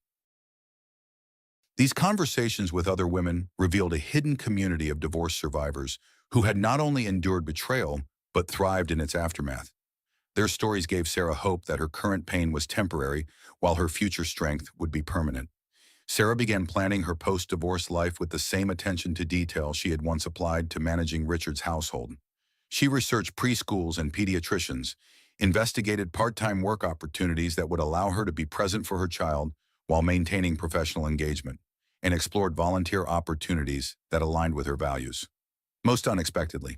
These conversations with other women revealed a hidden community of divorce survivors who had not only endured betrayal, but thrived in its aftermath. Their stories gave Sarah hope that her current pain was temporary, while her future strength would be permanent. Sarah began planning her post-divorce life with the same attention to detail she had once applied to managing Richard's household. She researched preschools and pediatricians, investigated part-time work opportunities that would allow her to be present for her child while maintaining professional engagement, and explored volunteer opportunities that aligned with her values. Most unexpectedly,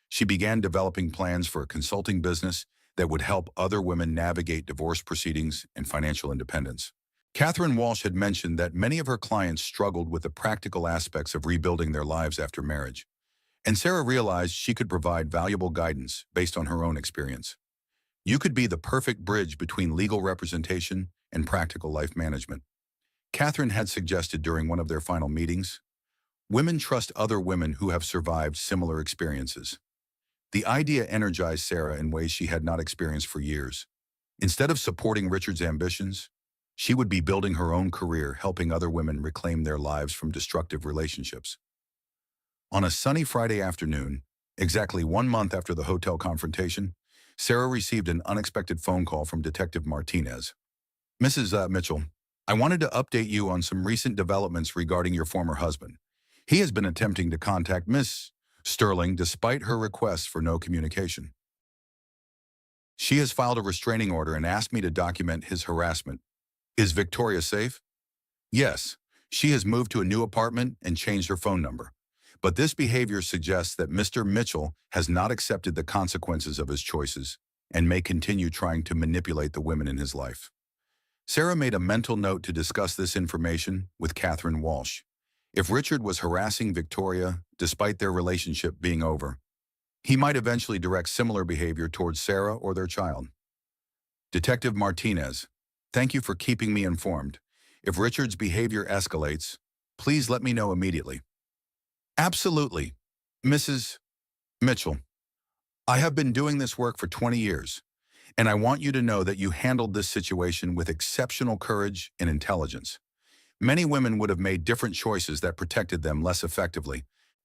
she began developing plans for a consulting business that would help other women navigate divorce proceedings and financial independence. Catherine Walsh had mentioned that many of her clients struggled with the practical aspects of rebuilding their lives after marriage, and Sarah realized she could provide valuable guidance based on her own experience. You could be the perfect bridge between legal representation and practical life management. Catherine had suggested during one of their final meetings, women trust other women who have survived similar experiences. The idea energized Sarah in ways she had not experienced for years. Instead of supporting Richard's ambitions, she would be building her own career, helping other women reclaim their lives from destructive relationships. On a sunny Friday afternoon, exactly 1 month after the hotel confrontation, Sarah received an unexpected phone call from Detective Martinez. Mrs. Mitchell, I wanted to update you on some recent developments regarding your former husband. He has been attempting to contact Miss Sterling despite her requests for no communication. She has filed a restraining order and asked me to document his harassment. Is Victoria safe? Yes, she has moved to a new apartment and changed her phone number. But this behavior suggests that Mr. Mitchell has not accepted the consequences of his choices and may continue trying to manipulate the women in his life. Sarah made a mental note to discuss this information with Catherine Walsh. If Richard was harassing Victoria despite their relationship being over, he might eventually direct similar behavior towards Sarah or their child. Detective Martinez, thank you for keeping me informed. If Richard's behavior escalates, please let me know immediately. Absolutely, Mrs. Mitchell. I have been doing this work for 20 years, and I want you to know that you handled this situation with exceptional courage and intelligence. Many women would have made different choices that protected them less effectively.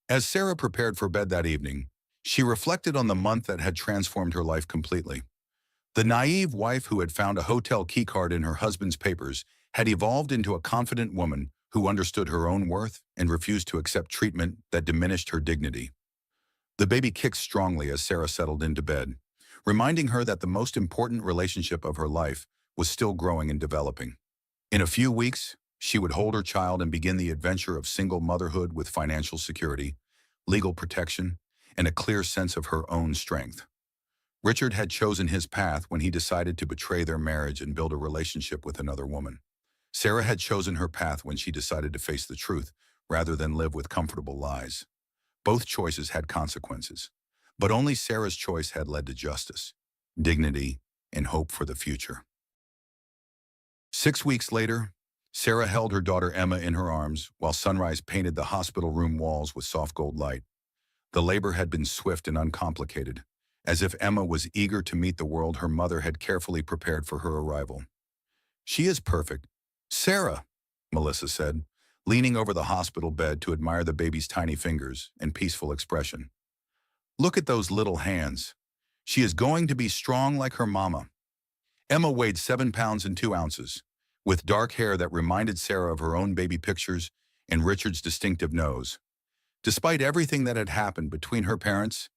As Sarah prepared for bed that evening, she reflected on the month that had transformed her life completely. The naive wife who had found a hotel keycard in her husband's papers had evolved into a confident woman who understood her own worth and refused to accept treatment that diminished her dignity. The baby kicked strongly as Sarah settled into bed, reminding her that the most important relationship of her life was still growing and developing. In a few weeks, she would hold her child and begin the adventure of single motherhood with financial security, legal protection, and a clear sense of her own strength. Richard had chosen his path when he decided to betray their marriage and build a relationship with another woman. Sarah had chosen her path when she decided to face the truth rather than live with comfortable lies. Both choices had consequences, but only Sarah's choice had led to justice, dignity, and hope for the future. 6 weeks later, Sarah held her daughter Emma in her arms while sunrise painted the hospital room walls with soft gold light. The labor had been swift and uncomplicated, as if Emma was eager to meet the world her mother had carefully prepared for her arrival. "She is perfect, Sarah," Melissa said, leaning over the hospital bed to admire the baby's tiny fingers and peaceful expression. "Look at those little hands. She is going to be strong like her mama." Emma weighed 7 pounds and 2 ounces, with dark hair that reminded Sarah of her own baby pictures and Richard's distinctive nose. Despite everything that had happened between her parents,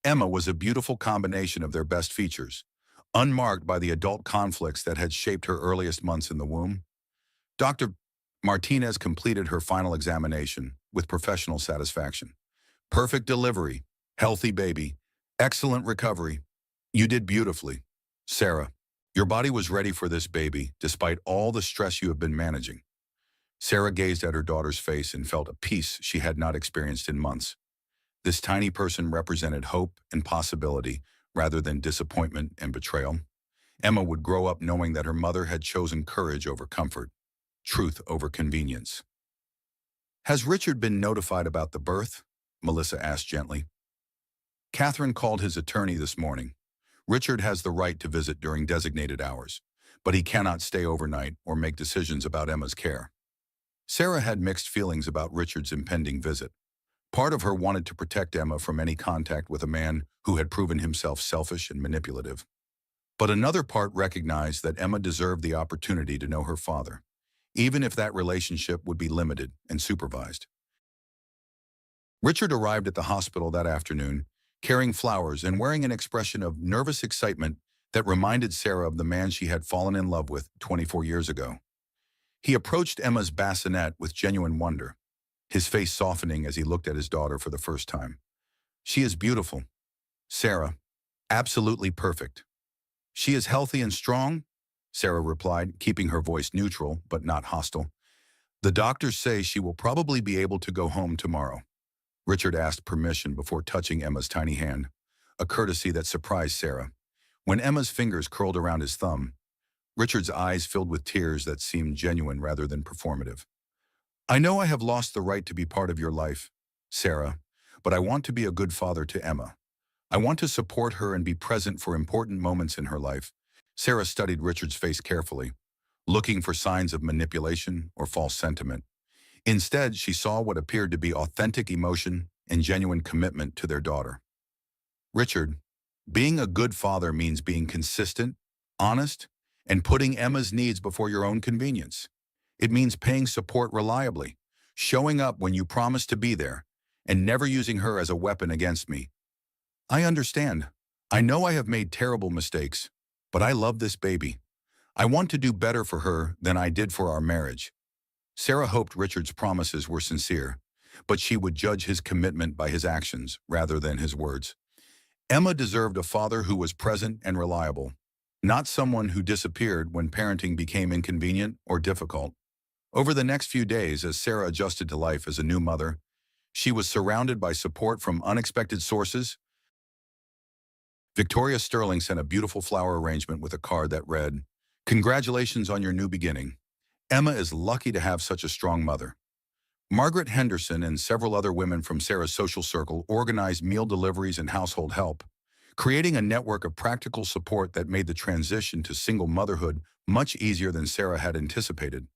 Emma was a beautiful combination of their best features, unmarked by the adult conflicts that had shaped her earliest months in the womb. Dr. Martinez completed her final examination with professional satisfaction. "Perfect delivery, healthy baby, excellent recovery. You did beautifully, Sarah. Your body was ready for this baby, despite all the stress you have been managing." Sarah gazed at her daughter's face and felt a peace she had not experienced in months. This tiny person represented hope and possibility rather than disappointment and betrayal. Emma would grow up knowing that her mother had chosen courage over comfort, truth over convenience. "Has Richard been notified about the birth?" Melissa asked gently. Catherine called his attorney this morning. "Richard has the right to visit during designated hours, but he cannot stay overnight or make decisions about Emma's care." Sarah had mixed feelings about Richard's impending visit. Part of her wanted to protect Emma from any contact with a man who had proven himself selfish and manipulative. But another part recognized that Emma deserved the opportunity to know her father, even if that relationship would be limited and supervised. Richard arrived at the hospital that afternoon, carrying flowers and wearing an expression of nervous excitement that reminded Sarah of the man she had fallen in love with 24 years ago. He approached Emma's bassinet with genuine wonder, his face softening as he looked at his daughter for the first time. "She is beautiful, Sarah. Absolutely perfect." "She is healthy and strong," Sarah replied, keeping her voice neutral but not hostile. "The doctors say she will probably be able to go home tomorrow." Richard asked permission before touching Emma's tiny hand, a courtesy that surprised Sarah. When Emma's fingers curled around his thumb, Richard's eyes filled with tears that seemed genuine rather than performative. "I know I have lost the right to be part of your life, Sarah, but I want to be a good father to Emma. I want to support her and be present for important moments in her life." Sarah studied Richard's face carefully, looking for signs of manipulation or false sentiment. Instead, she saw what appeared to be authentic emotion and genuine commitment to their daughter. "Richard, being a good father means being consistent, honest, and putting Emma's needs before your own convenience. It means paying support reliably, showing up when you promise to be there, and never using her as a weapon against me. I understand. I know I have made terrible mistakes, but I love this baby. I want to do better for her than I did for our marriage." Sarah hoped Richard's promises were sincere, but she would judge his commitment by his actions rather than his words. Emma deserved a father who was present and reliable, not someone who disappeared when parenting became inconvenient or difficult. Over the next few days, as Sarah adjusted to life as a new mother, she was surrounded by support from unexpected sources. Victoria Sterling sent a beautiful flower arrangement with a card that read, "Congratulations on your new beginning. Emma is lucky to have such a strong mother." Margaret Henderson and several other women from Sarah's social circle organized meal deliveries and household help, creating a network of practical support that made the transition to single motherhood much easier than Sarah had anticipated.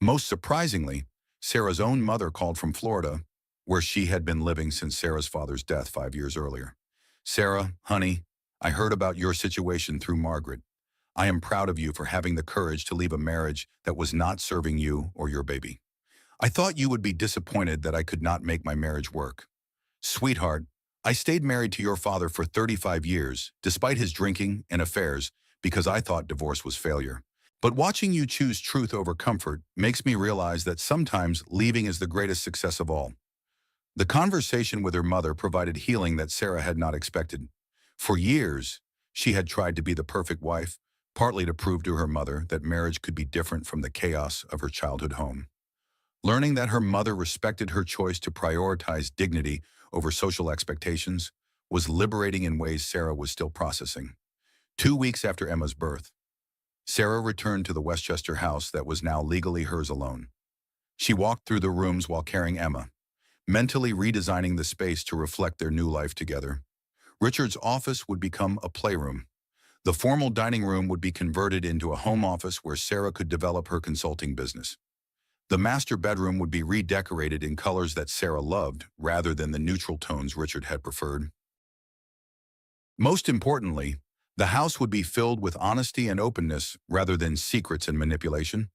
Most surprisingly, Sarah's own mother called from Florida, where she had been living since Sarah's father's death 5 years earlier. "Sarah, honey, I heard about your situation through Margaret. I am proud of you for having the courage to leave a marriage that was not serving you or your baby. I thought you would be disappointed that I could not make my marriage work. Sweetheart, I stayed married to your father for 35 years, despite his drinking and affairs, because I thought divorce was failure. But watching you choose truth over comfort makes me realize that sometimes leaving is the greatest success of all." The conversation with her mother provided healing that Sarah had not expected. For years, she had tried to be the perfect wife, partly to prove to her mother that marriage could be different from the chaos of her childhood home. Learning that her mother respected her choice to prioritize dignity over social expectations was liberating in ways Sarah was still processing. 2 weeks after Emma's birth, Sarah returned to the Westchester house that was now legally hers alone. She walked through the rooms while carrying Emma, mentally redesigning the space to reflect their new life together. Richard's office would become a playroom. The formal dining room would be converted into a home office where Sarah could develop her consulting business. The master bedroom would be redecorated in colors that Sarah loved, rather than the neutral tones Richard had preferred. Most importantly, the house would be filled with honesty and openness rather than secrets and manipulation.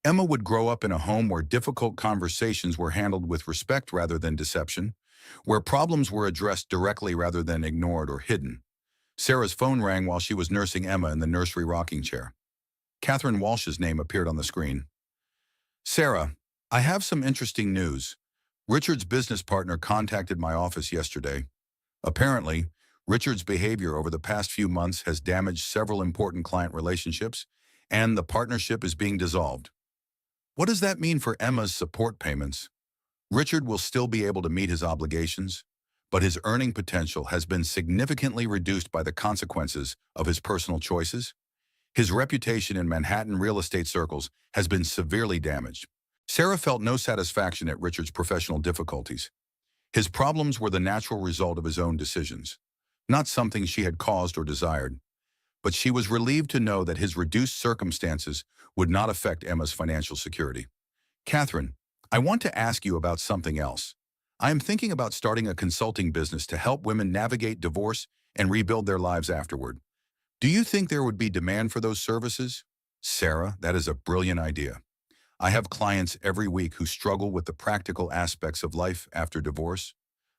Emma would grow up in a home where difficult conversations were handled with respect rather than deception, where problems were addressed directly rather than ignored or hidden. Sarah's phone rang while she was nursing Emma in the nursery rocking chair. Catherine Walsh's name appeared on the screen. "Sarah, I have some interesting news. Richard's business partner contacted my office yesterday. Apparently, Richard's behavior over the past few months has damaged several important client relationships, and the partnership is being dissolved." What does that mean for Emma's support payments? Richard will still be able to meet his obligations, but his earning potential has been significantly reduced by the consequences of his personal choices. His reputation in Manhattan real estate circles has been severely damaged. Sarah felt no satisfaction at Richard's professional difficulties. His problems were the natural result of his own decisions, not something she had caused or desired. But she was relieved to know that his reduced circumstances would not affect Emma's financial security. "Catherine, I want to ask you about something else. I am thinking about starting a consulting business to help women navigate divorce and rebuild their lives afterward. Do you think there would be demand for those services?" "Sarah, that is a brilliant idea. I have clients every week who struggle with the practical aspects of life after divorce.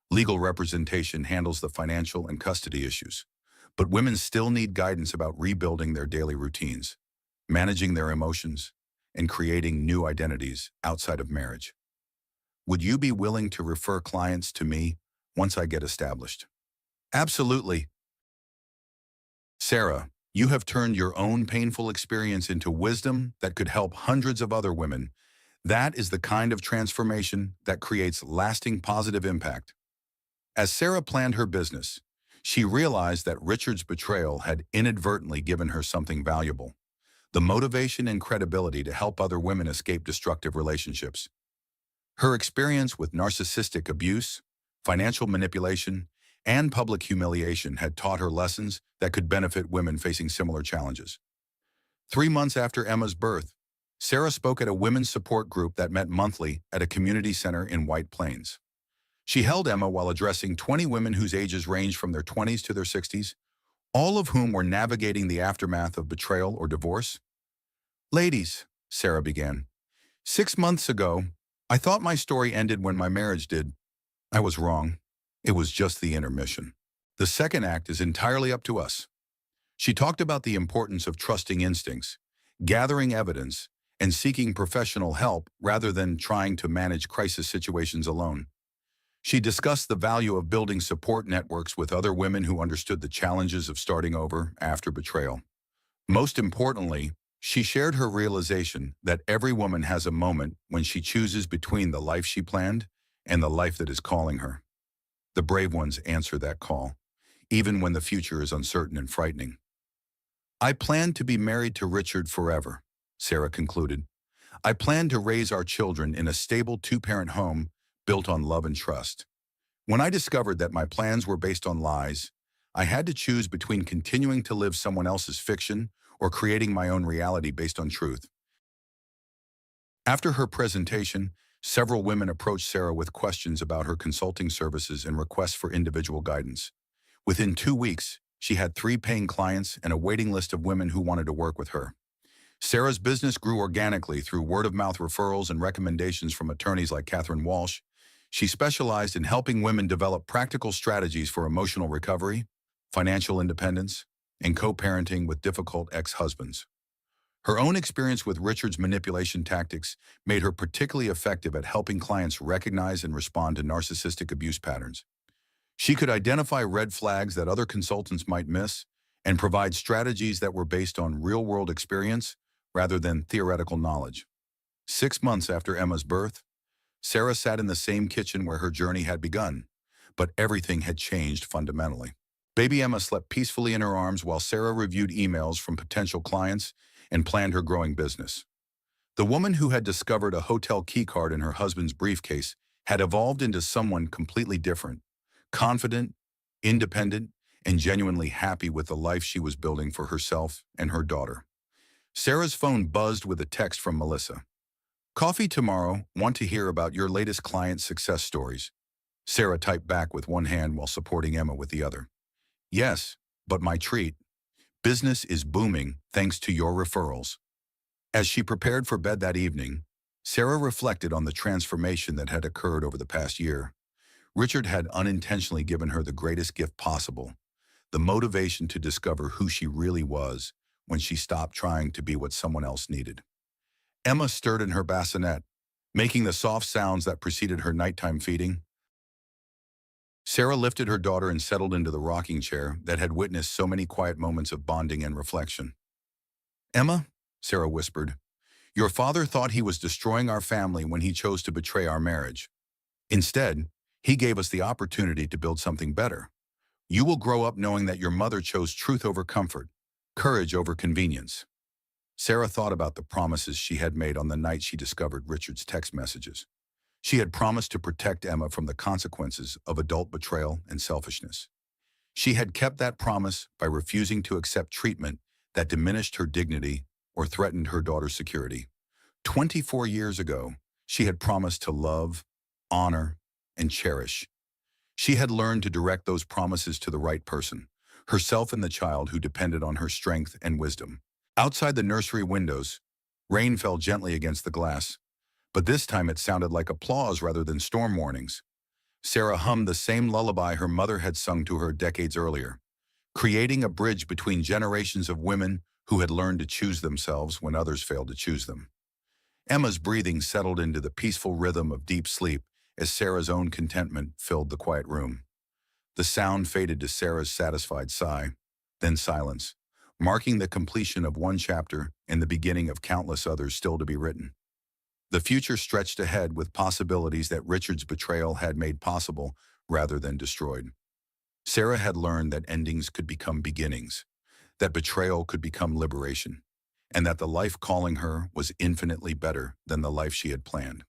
Legal representation handles the financial and custody issues. But women still need guidance about rebuilding their daily routines, managing their emotions, and creating new identities outside of marriage. Would you be willing to refer clients to me once I get established?" "Absolutely. Sarah, you have turned your own painful experience into wisdom that could help hundreds of other women. That is the kind of transformation that creates lasting positive impact." As Sarah planned her business, she realized that Richard's betrayal had inadvertently given her something valuable: the motivation and credibility to help other women escape destructive relationships. Her experience with narcissistic abuse, financial manipulation, and public humiliation had taught her lessons that could benefit women facing similar challenges. 3 months after Emma's birth, Sarah spoke at a women's support group that met monthly at a community center in White Plains. She held Emma while addressing 20 women whose ages ranged from their 20s to their 60s, all of whom were navigating the aftermath of betrayal or divorce. "Ladies," Sarah began, "6 months ago, I thought my story ended when my marriage did. I was wrong. It was just the intermission. The second act is entirely up to us." She talked about the importance of trusting instincts, gathering evidence, and seeking professional help rather than trying to manage crisis situations alone. She discussed the value of building support networks with other women who understood the challenges of starting over after betrayal. Most importantly, she shared her realization that every woman has a moment when she chooses between the life she planned and the life that is calling her. The brave ones answer that call, even when the future is uncertain and frightening. "I plan to be married to Richard forever," Sarah concluded. "I plan to raise our children in a stable two-parent home built on love and trust. When I discovered that my plans were based on lies, I had to choose between continuing to live someone else's fiction or creating my own reality based on truth." After her presentation, several women approached Sarah with questions about her consulting services and requests for individual guidance. Within 2 weeks, she had 3 paying clients and a waiting list of women who wanted to work with her. Sarah's business grew organically through word-of-mouth referrals and recommendations from attorneys like Catherine Walsh. She specialized in helping women develop practical strategies for emotional recovery, financial independence, and co-parenting with difficult ex-husbands. Her own experience with Richard's manipulation tactics made her particularly effective at helping clients recognize and respond to narcissistic abuse patterns. She could identify red flags that other consultants might miss and provide strategies that were based on real-world experience rather than theoretical knowledge. 6 months after Emma's birth, Sarah sat in the same kitchen where her journey had begun, but everything had changed fundamentally. Baby Emma slept peacefully in her arms while Sarah reviewed emails from potential clients and planned her growing business. The woman who had discovered a hotel keycard in her husband's briefcase had evolved into someone completely different, confident, independent, and genuinely happy with the life she was building for herself and her daughter. Sarah's phone buzzed with a text from Melissa. "Coffee tomorrow. Want to hear about your latest client success stories?" Sarah typed back with one hand while supporting Emma with the other. "Yes, but my treat. Business is booming thanks to your referrals." As she prepared for bed that evening, Sarah reflected on the transformation that had occurred over the past year. Richard had unintentionally given her the greatest gift possible, the motivation to discover who she really was when she stopped trying to be what someone else needed. Emma stirred in her bassinet, making the soft sounds that preceded her nighttime feeding. Sarah lifted her daughter and settled into the rocking chair that had witnessed so many quiet moments of bonding and reflection. "Emma," Sarah whispered, "your father thought he was destroying our family when he chose to betray our marriage. Instead, he gave us the opportunity to build something better. You will grow up knowing that your mother chose truth over comfort, courage over convenience." Sarah thought about the promises she had made on the night she discovered Richard's text messages. She had promised to protect Emma from the consequences of adult betrayal and selfishness. She had kept that promise by refusing to accept treatment that diminished her dignity or threatened her daughter's security. 24 years ago, she had promised to love, honor, and cherish. She had learned to direct those promises to the right person, herself and the child who depended on her strength and wisdom. Outside the nursery windows, rain fell gently against the glass, but this time it sounded like applause rather than storm warnings. Sarah hummed the same lullaby her mother had sung to her decades earlier, creating a bridge between generations of women who had learned to choose themselves when others failed to choose them. Emma's breathing settled into the peaceful rhythm of deep sleep as Sarah's own contentment filled the quiet room. The sound faded to Sarah's satisfied sigh, then silence, marking the completion of one chapter and the beginning of countless others still to be written. The future stretched ahead with possibilities that Richard's betrayal had made possible rather than destroyed. Sarah had learned that endings could become beginnings, that betrayal could become liberation, and that the life calling her was infinitely better than the life she had planned.